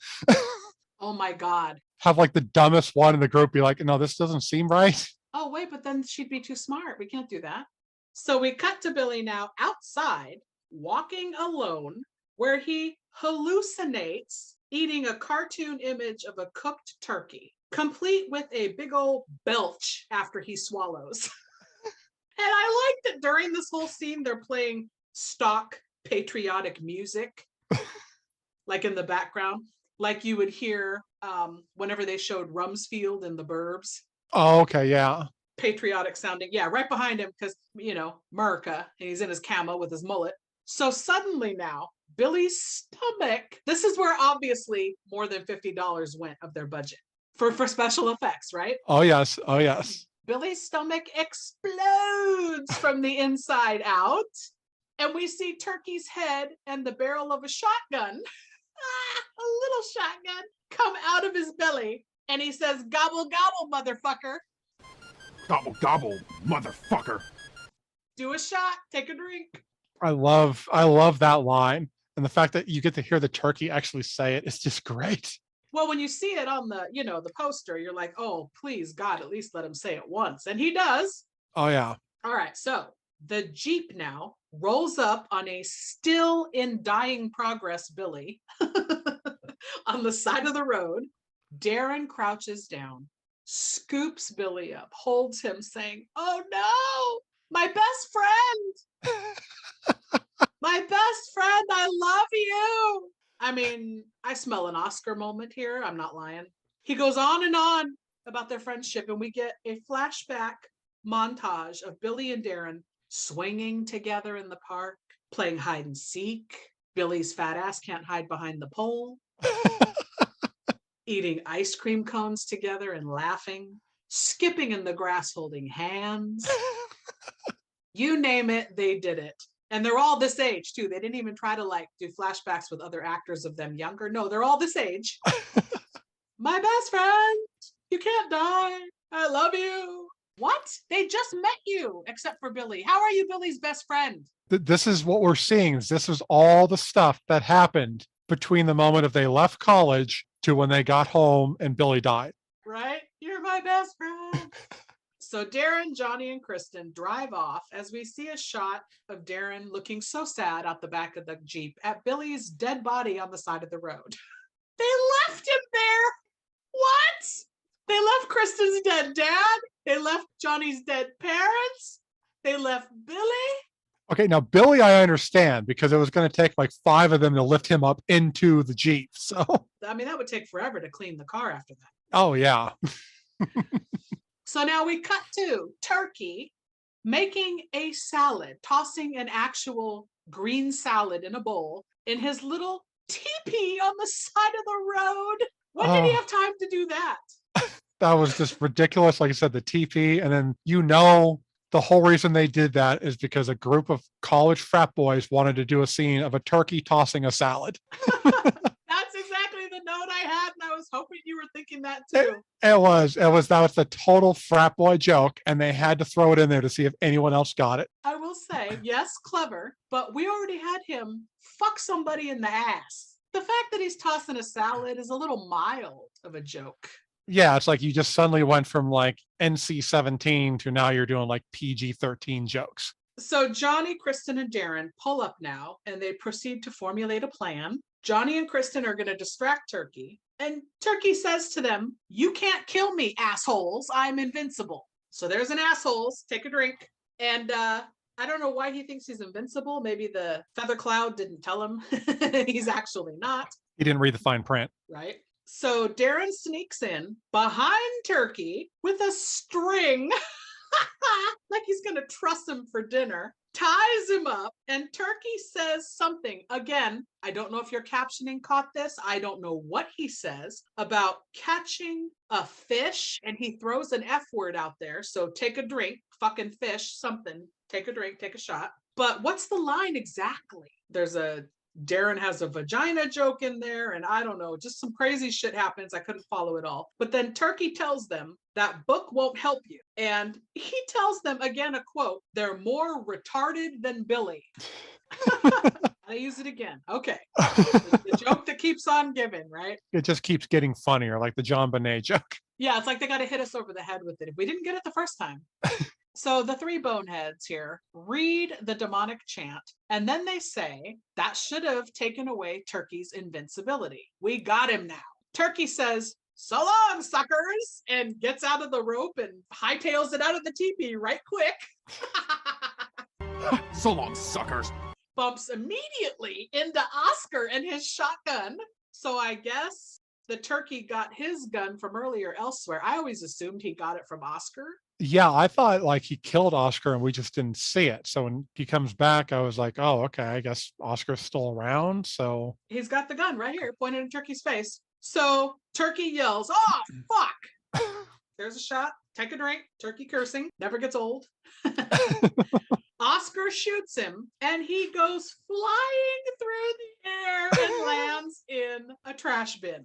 Oh my God. Have like the dumbest one in the group be like, no, this doesn't seem right. Oh, wait, but then she'd be too smart. We can't do that. So we cut to Billy now outside, walking alone, where he hallucinates eating a cartoon image of a cooked turkey, complete with a big old belch after he swallows. And I like that during this whole scene, they're playing stock patriotic music, like in the background, like you would hear whenever they showed Rumsfeld in The Burbs. Oh, okay. Yeah. Patriotic sounding. Yeah, right behind him because, you know, America, and he's in his camo with his mullet. So suddenly now, Billy's stomach, this is where obviously more than $50 went of their budget for special effects, right? Oh, yes. Oh, yes. Billy's stomach explodes from the inside out, and we see Turkey's head and the barrel of a shotgun, a little shotgun, come out of his belly, and he says, "Gobble, gobble, motherfucker." Gobble, gobble, motherfucker. Do a shot, take a drink. I love that line. And the fact that you get to hear the turkey actually say it is just great. Well, when you see it on the, you know, the poster, you're like, oh, please, God, at least let him say it once. And he does. Oh, yeah. All right. So the Jeep now rolls up on a still in dying progress Billy on the side of the road. Darren crouches down, scoops Billy up, holds him, saying, "Oh no, my best friend, my best friend, I love you." I mean, I smell an Oscar moment here. I'm not lying. He goes on about their friendship, and we get a flashback montage of Billy and Darren swinging together in the park, playing hide and seek. Billy's fat ass can't hide behind the pole. Eating ice cream cones together and laughing, skipping in the grass holding hands. You name it, they did it. And they're all this age too. They didn't even try to like do flashbacks with other actors of them younger. No, they're all this age. My best friend, you can't die. I love you. What? They just met you, except for Billy. How are you Billy's best friend? This is what we're seeing. This is all the stuff that happened between the moment of they left college to when they got home and Billy died. Right? You're my best friend. So Darren, Johnny, and Kristen drive off as we see a shot of Darren looking so sad out the back of the Jeep at Billy's dead body on the side of the road. They left him there. What? They left Kristen's dead dad. They left Johnny's dead parents. They left Billy. Okay, now Billy, I understand because it was going to take like 5 of them to lift him up into the Jeep. So, I mean, that would take forever to clean the car after that. oh, yeah. So now we cut to Turkey making a salad, tossing an actual green salad in a bowl in his little teepee on the side of the road. When did he have time to do that? That was just ridiculous. Like I said, the TP. And then, you know, the whole reason they did that is because a group of college frat boys wanted to do a scene of a turkey tossing a salad. That's exactly the note I had, and I was hoping you were thinking that too. That was the total frat boy joke, and they had to throw it in there to see if anyone else got it. I will say, yes, clever, but we already had him fuck somebody in the ass. The fact that he's tossing a salad is a little mild of a joke. Yeah, it's like you just suddenly went from like NC-17 to now you're doing like PG-13 jokes. So Johnny, Kristen, and Darren pull up now, and they proceed to formulate a plan. Johnny and Kristen are going to distract Turkey And Turkey says to them, "You can't kill me, assholes. I'm invincible." So there's an assholes. Take a drink. And I don't know why he thinks he's invincible. Maybe the feather cloud didn't tell him he's actually not. He didn't read the fine print. Right. So Darren sneaks in behind Turkey with a string, like he's going to truss him for dinner, ties him up, and Turkey says something. Again, I don't know if your captioning caught this. I don't know what he says about catching a fish, and he throws an F word out there. So take a drink, fucking fish, something. Take a drink, take a shot. But what's the line exactly? Darren has a vagina joke in there, and I don't know, just some crazy shit happens. I couldn't follow it all. But then Turkey tells them that book won't help you. And he tells them, again, a quote, "They're more retarded than Billy." I use it again. Okay. The joke that keeps on giving, right? It just keeps getting funnier, like the John Bonet joke. Yeah, it's like they got to hit us over the head with it if we didn't get it the first time. So the three boneheads here read the demonic chant, and then they say that should have taken away Turkey's invincibility. We got him now. Turkey says, "So long, suckers," and gets out of the rope and hightails it out of the teepee right quick. So long, suckers. Bumps immediately into Oscar and his shotgun. So I guess the turkey got his gun from earlier elsewhere. I always assumed he got it from Oscar. Yeah, I thought like he killed Oscar and we just didn't see it. So when he comes back, I was like, oh, okay, I guess Oscar's still around. So He's got the gun right here, pointed at Turkey's face. So Turkey yells, "Oh, fuck." There's a shot. Take a drink. Turkey cursing. Never gets old. Oscar shoots him, and he goes flying through the air and lands in a trash bin.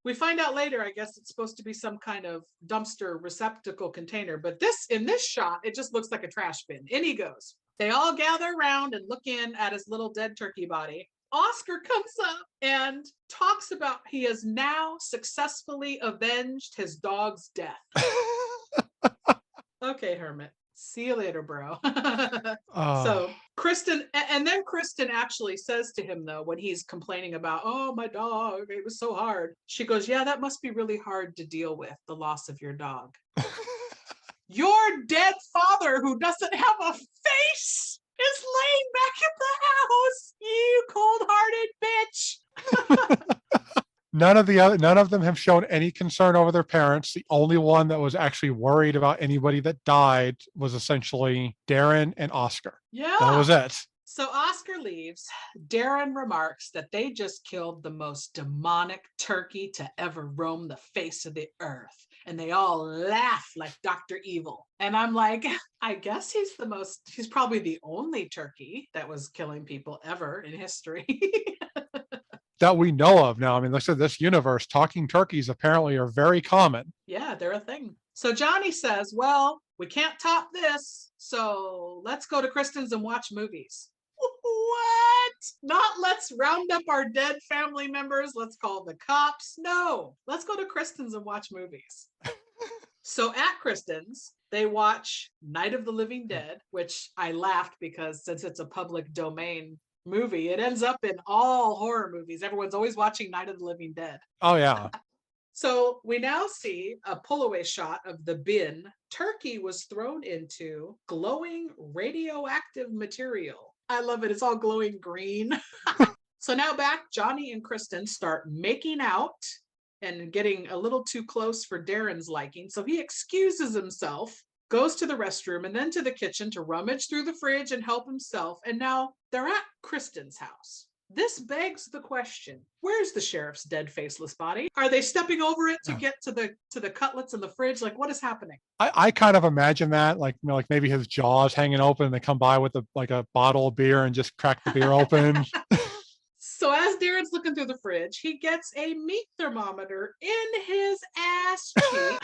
We find out later, I guess it's supposed to be some kind of dumpster receptacle container, but in this shot, it just looks like a trash bin. In he goes. They all gather around and look in at his little dead turkey body. Oscar comes up and talks about he has now successfully avenged his dog's death. Okay, Hermit. See you later, bro. So Kristen, and then Kristen actually says to him, though, when he's complaining about, "Oh, my dog, it was so hard." She goes, "Yeah, that must be really hard to deal with, the loss of your dog." Your dead father, who doesn't have a face, is laying back at the house. You cold-hearted bitch. none of them have shown any concern over their parents. The only one that was actually worried about anybody that died was essentially Darren and Oscar. Yeah. That was it. So Oscar leaves. Darren remarks that they just killed the most demonic turkey to ever roam the face of the earth. And they all laugh like Dr. Evil. And I'm like, I guess he's probably the only turkey that was killing people ever in history. That we know of now. I mean, look at this universe. Talking turkeys apparently are very common. Yeah, they're a thing. So Johnny says, "Well, we can't top this. So let's go to Kristen's and watch movies." What? Not let's round up our dead family members. Let's call the cops. No, let's go to Kristen's and watch movies. So at Kristen's, they watch Night of the Living Dead, which I laughed because since it's a public domain movie, it ends up in all horror movies. Everyone's always watching Night of the Living Dead. Oh, yeah. So we now see a pull-away shot of the bin Turkey was thrown into, glowing radioactive material. I love it. It's all glowing green. So now back, Johnny and Kristen start making out and getting a little too close for Darren's liking. So he excuses himself, goes to the restroom and then to the kitchen to rummage through the fridge and help himself. And now they're at Kristen's house. This begs the question, where's the sheriff's dead faceless body? Are they stepping over it to get to the cutlets in the fridge? Like, what is happening? I kind of imagine that, like, you know, like maybe his jaw's hanging open and they come by with a bottle of beer and just crack the beer open. So as Darren's looking through the fridge, he gets a meat thermometer in his ass cheek.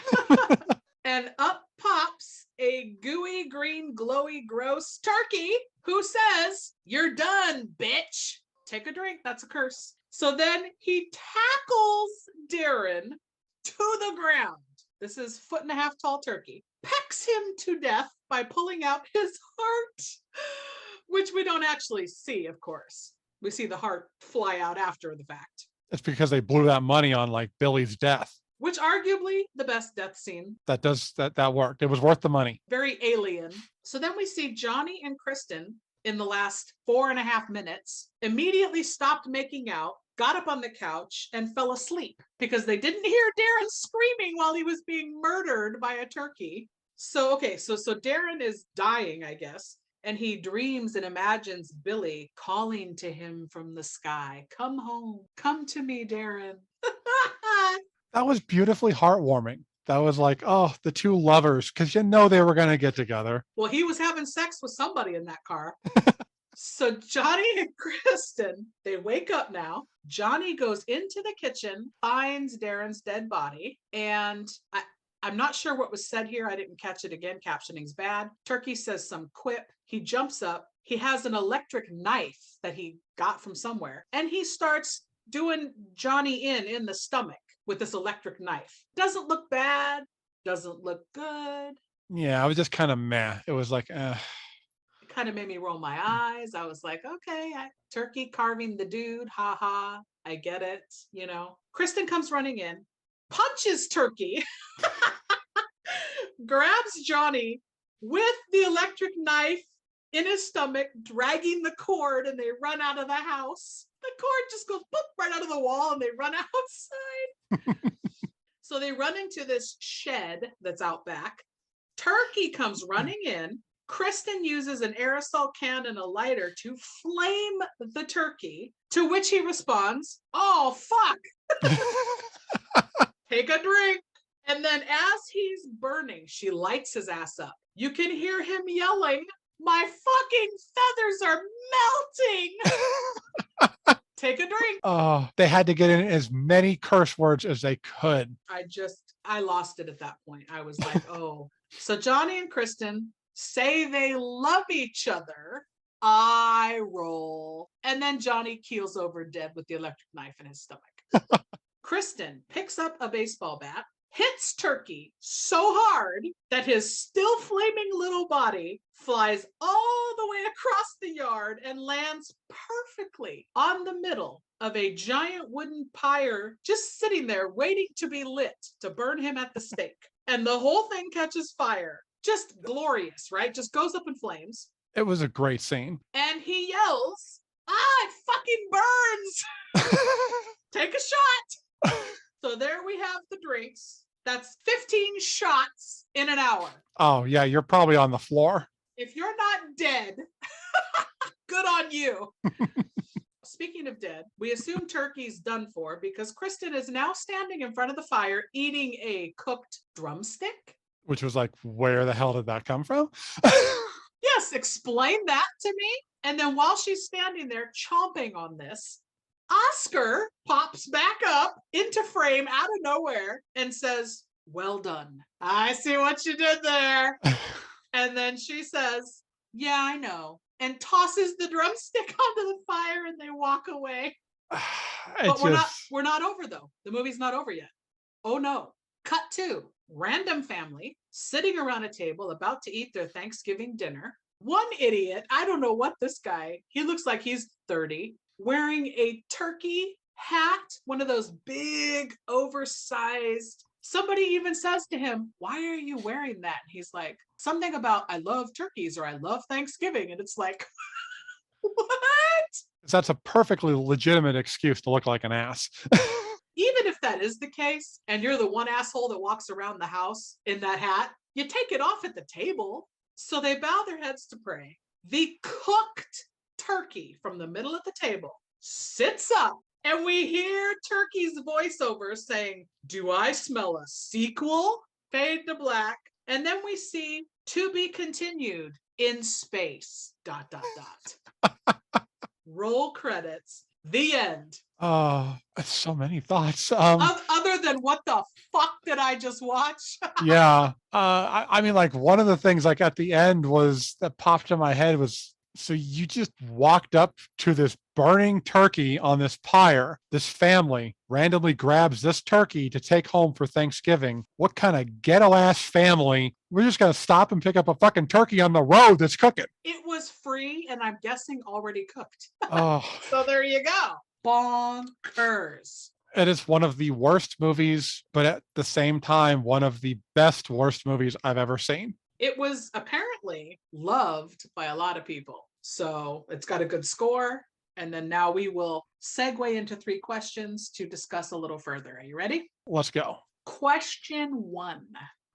And up pops a gooey, green, glowy, gross turkey who says, "You're done, bitch. Take a drink." That's a curse. So then he tackles Darren to the ground. This is 1.5 foot tall turkey. Pecks him to death by pulling out his heart, which we don't actually see, of course. We see the heart fly out after the fact. It's because they blew that money on like Billy's death. Which arguably the best death scene. That worked. It was worth the money. Very alien. So then we see Johnny and Kristen in the last 4.5 minutes immediately stopped making out, got up on the couch, and fell asleep because they didn't hear Darren screaming while he was being murdered by a turkey. So Darren is dying, I guess, and he dreams and imagines Billy calling to him from the sky. Come home. Come to me, Darren. That was beautifully heartwarming. That was like, oh, the two lovers, because they were going to get together. Well, he was having sex with somebody in that car. So Johnny and Kristen, they wake up now. Johnny goes into the kitchen, finds Darren's dead body, and I'm not sure what was said here. I didn't catch it again. Captioning's bad. Turkey says some quip. He jumps up. He has an electric knife that he got from somewhere, and he starts doing Johnny in the stomach with this electric knife. Doesn't look bad. Doesn't look good. Yeah, I was just kind of meh. It was like, It kind of made me roll my eyes. I was like, okay, turkey carving the dude. Ha ha. I get it. Kristen comes running in, punches Turkey, grabs Johnny with the electric knife in his stomach, dragging the cord, and they run out of the house. The cord just goes boop, right out of the wall, and they run outside. So they run into this shed that's out back. Turkey comes running in. Kristen uses an aerosol can and a lighter to flame the turkey, to which he responds, "Oh, fuck." Take a drink. And then as he's burning, she lights his ass up. You can hear him yelling, "My fucking feathers are melting." Take a drink. Oh, they had to get in as many curse words as they could. I lost it at that point. I was like, oh. So Johnny and Kristen say they love each other. I roll. And then Johnny keels over dead with the electric knife in his stomach. Kristen picks up a baseball bat, hits Turkey so hard that his still flaming little body flies all the way across the yard and lands perfectly on the middle of a giant wooden pyre just sitting there waiting to be lit to burn him at the stake. And the whole thing catches fire. Just glorious, right? Just goes up in flames. It was a great scene. And he yells, "Ah, it fucking burns." Take a shot. So there we have the drinks. That's 15 shots in an hour. Oh, yeah, you're probably on the floor. If you're not dead, good on you. Speaking of dead, we assume Turkey's done for because Kristen is now standing in front of the fire eating a cooked drumstick. Which was like, where the hell did that come from? Yes, explain that to me. And then while she's standing there chomping on this, Oscar pops back up into frame out of nowhere and says, "Well done. I see what you did there." And then she says, "Yeah, I know," and tosses the drumstick onto the fire, and they walk away. But we're not over though. The movie's not over yet. Oh no. Cut to random family sitting around a table about to eat their Thanksgiving dinner. One idiot, I don't know what this guy, he looks like he's 30, wearing a turkey hat, one of those big, oversized. Somebody even says to him, "Why are you wearing that?" And he's like, something about, "I love turkeys," or "I love Thanksgiving." And it's like, what? That's a perfectly legitimate excuse to look like an ass. Even if that is the case, and you're the one asshole that walks around the house in that hat, you take it off at the table. So they bow their heads to pray. The cooked turkey from the middle of the table sits up, and we hear Turkey's voiceover saying, "Do I smell a sequel?" Fade to black. And then we see "To be continued in space, ... Roll credits. The end. Oh, so many thoughts. Other than what the fuck did I just watch? Yeah. I mean, like one of the things like at the end was that popped in my head was, so you just walked up to this burning turkey on this pyre. This family randomly grabs this turkey to take home for Thanksgiving. What kind of ghetto ass family? We're just going to stop and pick up a fucking turkey on the road that's cooking. It was free and I'm guessing already cooked. Oh, So there you go. bonkers. It is one of the worst movies, but at the same time, one of the best worst movies I've ever seen. It was apparently loved by a lot of people. So it's got a good score. And then now we will segue into 3 questions to discuss a little further. Are you ready? Let's go. Question 1.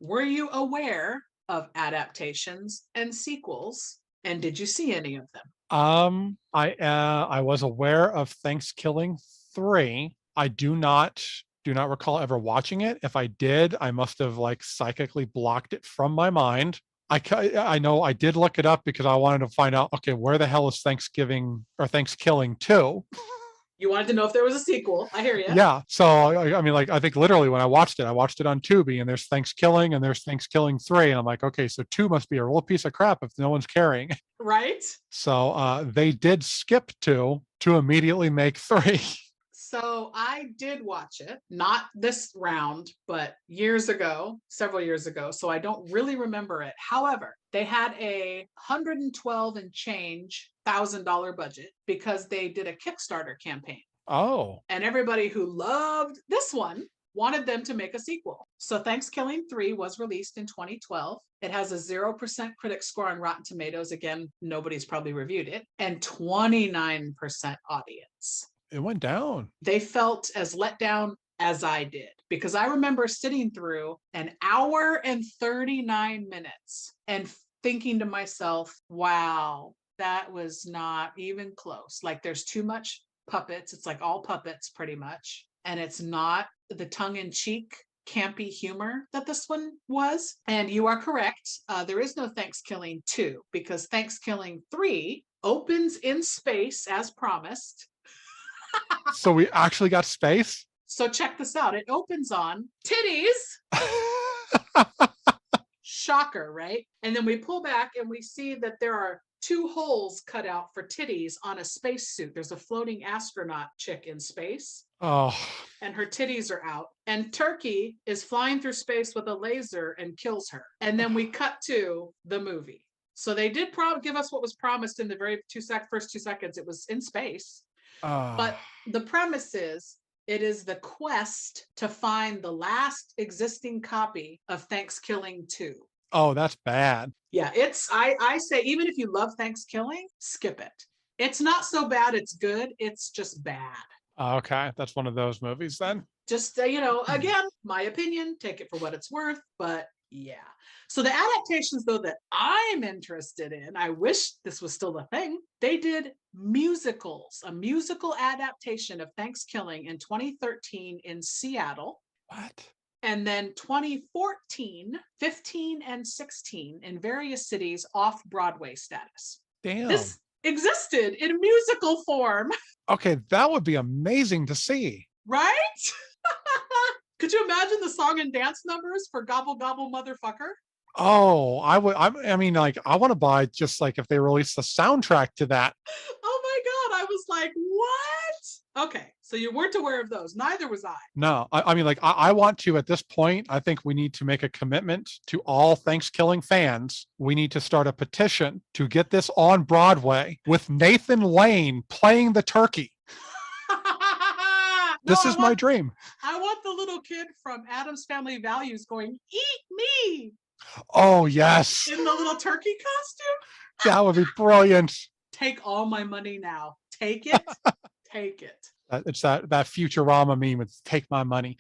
Were you aware of adaptations and sequels? And did you see any of them? I was aware of ThanksKilling 3. I do not recall ever watching it. If I did, I must have like psychically blocked it from my mind. I know I did look it up because I wanted to find out, okay, where the hell is Thanksgiving or ThanksKilling 2? You wanted to know if there was a sequel. I hear you. Yeah. So I mean, like, I think literally when I watched it on Tubi, and there's ThanksKilling and there's ThanksKilling 3, and I'm like, okay, so 2 must be a real piece of crap if no one's carrying. Right? So they did skip 2 to immediately make 3. So I did watch it, not this round, but years ago, several years ago. So I don't really remember it. However, they had a $112 and change $1,000 budget because they did a Kickstarter campaign. Oh. And everybody who loved this one wanted them to make a sequel. So ThanksKilling 3 was released in 2012. It has a 0% critic score on Rotten Tomatoes. Again, nobody's probably reviewed it. And 29% audience. It went down. They felt as let down as I did, because I remember sitting through an hour and 39 minutes and thinking to myself, wow, that was not even close. Like, there's too much puppets. It's like all puppets pretty much. And it's not the tongue-in-cheek campy humor that this one was. And you are correct. There is no ThanksKilling 2 because ThanksKilling 3 opens in space as promised. So we actually got space? So check this out. It opens on titties. Shocker, right? And then we pull back and we see that there are 2 holes cut out for titties on a spacesuit. There's a floating astronaut chick in space. Oh. And her titties are out. And Turkey is flying through space with a laser and kills her. And then we cut to the movie. So they did give us what was promised in the very first 2 seconds. It was in space. But the premise is, it is the quest to find the last existing copy of ThanksKilling 2. Oh, that's bad. Yeah, I say, even if you love ThanksKilling, skip it. It's not so bad it's good. It's just bad. Okay, that's one of those movies then. Just, again, my opinion, take it for what it's worth, but yeah. So the adaptations, though, that I'm interested in, I wish this was still a thing. They did musicals, a musical adaptation of ThanksKilling in 2013 in Seattle. What? And then 2014, 15, and 16 in various cities off Broadway status. Damn. This existed in musical form. Okay, that would be amazing to see. Right? Could you imagine the song and dance numbers for Gobble Gobble Motherfucker? Oh, I would. I mean, like, I want to buy just like if they release the soundtrack to that. Oh my God. I was like, what? Okay. So you weren't aware of those. Neither was I. No, I mean, like, I want to, at this point, I think we need to make a commitment to all ThanksKilling fans. We need to start a petition to get this on Broadway with Nathan Lane playing the turkey. This is my dream. I want the little kid from Addams Family Values going, eat me. Oh, yes. In the little turkey costume. That would be brilliant. Take all my money now. Take it. Take it. It's that Futurama meme with take my money.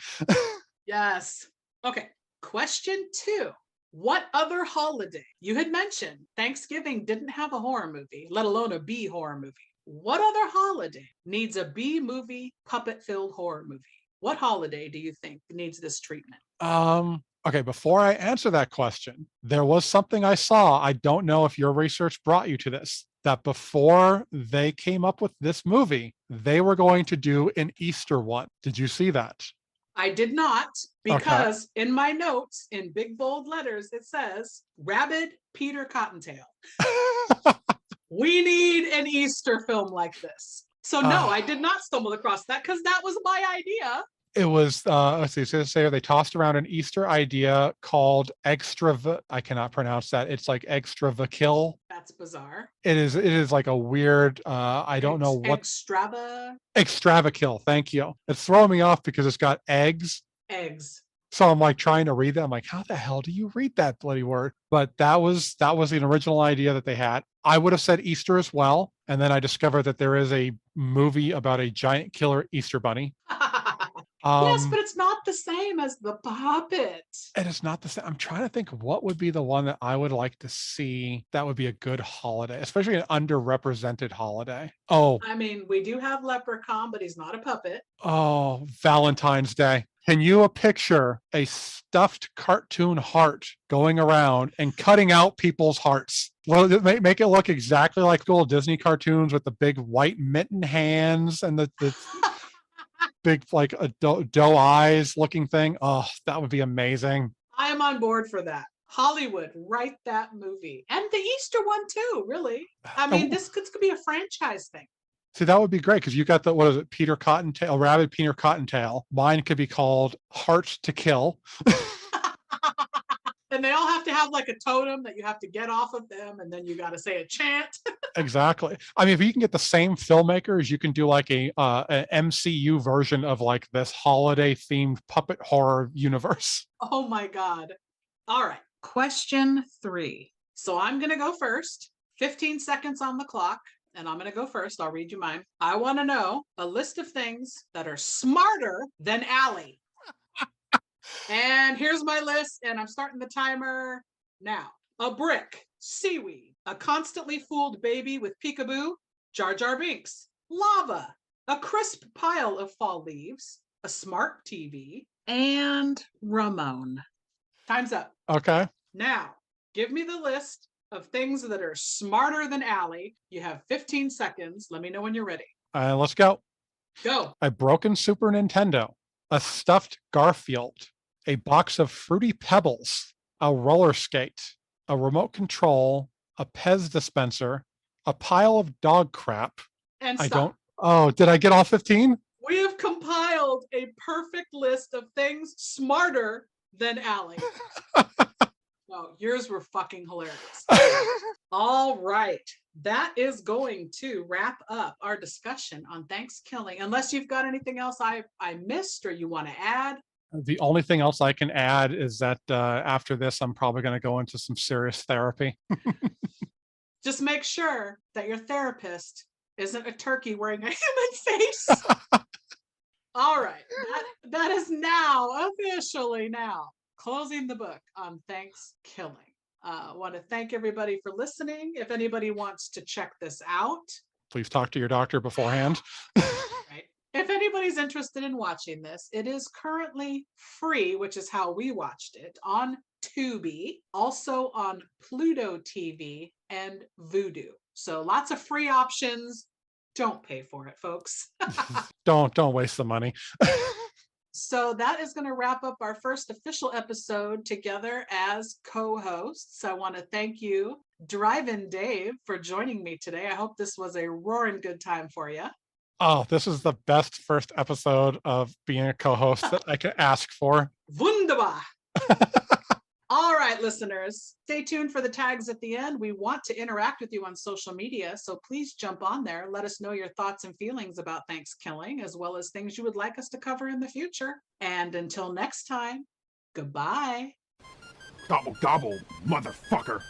Yes. Okay. Question 2. What other holiday? You had mentioned Thanksgiving didn't have a horror movie, let alone a B horror movie. What other holiday needs a B movie, puppet-filled horror movie? What holiday do you think needs this treatment? Okay, before I answer that question, there was something I saw. I don't know if your research brought you to this, that before they came up with this movie, they were going to do an Easter one. Did you see that? I did not, because in my notes, in big bold letters, it says, Rabid Peter Cottontail. We need an Easter film like this. So no, I did not stumble across that because that was my idea. It was, let's see, so say they tossed around an Easter idea called I cannot pronounce that. It's like extravakill. That's bizarre. It is like a weird, I don't know what. Extravakill. Thank you. It's throwing me off because it's got eggs. Eggs. So I'm like trying to read that. I'm like, how the hell do you read that bloody word? But that was an original idea that they had. I would have said Easter as well. And then I discovered that there is a movie about a giant killer Easter bunny. Yes, but it's not the same as the puppet. And it's not the same. I'm trying to think of what would be the one that I would like to see that would be a good holiday, especially an underrepresented holiday. Oh, I mean, we do have Leprechaun, but he's not a puppet. oh, Valentine's Day. Can you picture a stuffed cartoon heart going around and cutting out people's hearts? Well, make it look exactly like little Disney cartoons with the big white mitten hands and the big like a doe eyes looking thing. Oh, that would be amazing. I am on board for that. Hollywood, write that movie. And the Easter one too, really. I mean, this could be a franchise thing. See, that would be great because you got the, what is it, Peter Cottontail, Rabbit Peter Cottontail. Mine could be called Heart to Kill. And they all have to have like a totem that you have to get off of them, and then you got to say a chant. Exactly. I mean, if you can get the same filmmakers, you can do like an MCU version of like this holiday themed puppet horror universe. Oh my God. All right. Question 3. So I'm going to go first. 15 seconds on the clock. And I'm going to go first. I'll read you mine. I want to know a list of things that are smarter than Allie. And here's my list, and I'm starting the timer now. A brick, seaweed, a constantly fooled baby with peekaboo, Jar Jar Binks, lava, a crisp pile of fall leaves, a smart TV, and Ramon. Time's up. Okay. Now, give me the list of things that are smarter than Allie. You have 15 seconds. Let me know when you're ready. Let's go. Go. A broken Super Nintendo, a stuffed Garfield, a box of Fruity Pebbles, a roller skate, a remote control, a Pez dispenser, a pile of dog crap. And stop. Did I get all 15? We have compiled a perfect list of things smarter than Allie. No, yours were fucking hilarious. All right. That is going to wrap up our discussion on ThanksKilling. Unless you've got anything else I missed or you want to add. The only thing else I can add is that after this, I'm probably going to go into some serious therapy. Just make sure that your therapist isn't a turkey wearing a human face. All right. That is now officially closing the book on ThanksKilling. I want to thank everybody for listening. If anybody wants to check this out, please talk to your doctor beforehand. Right. If anybody's interested in watching this, it is currently free, which is how we watched it, on Tubi, also on Pluto TV and Vudu. So lots of free options. Don't pay for it, folks. Don't waste the money. So that is going to wrap up our first official episode together as co-hosts. I want to thank you, Drive-In Dave, for joining me today. I hope this was a roaring good time for you. Oh, this is the best first episode of being a co-host that I could ask for. Wunderbar. All right, listeners, stay tuned for the tags at the end. We want to interact with you on social media, so please jump on there. Let us know your thoughts and feelings about ThanksKilling, as well as things you would like us to cover in the future. And until next time, goodbye. Gobble, gobble, motherfucker.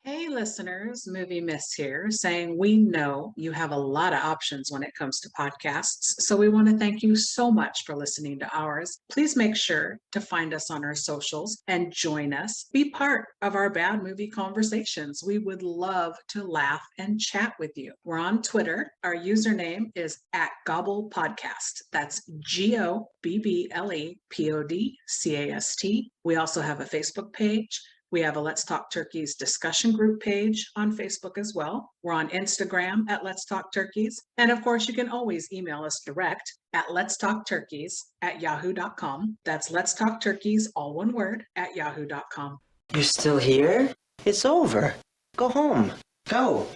Hey listeners, Movie Miss here, saying we know you have a lot of options when it comes to podcasts, so we want to thank you so much for listening to ours. Please make sure to find us on our socials and join us. Be part of our bad movie conversations. We would love to laugh and chat with you. We're on Twitter. Our username is @GobblePodcast. That's GOBBLEPODCAST. We also have a Facebook page. We have a Let's Talk Turkeys discussion group page on Facebook as well. We're on Instagram @Let's Talk Turkeys. And of course, you can always email us direct at letstalkturkeys@yahoo.com. That's Let's Talk Turkeys, all one word, @yahoo.com. You're still here? It's over. Go home. Go.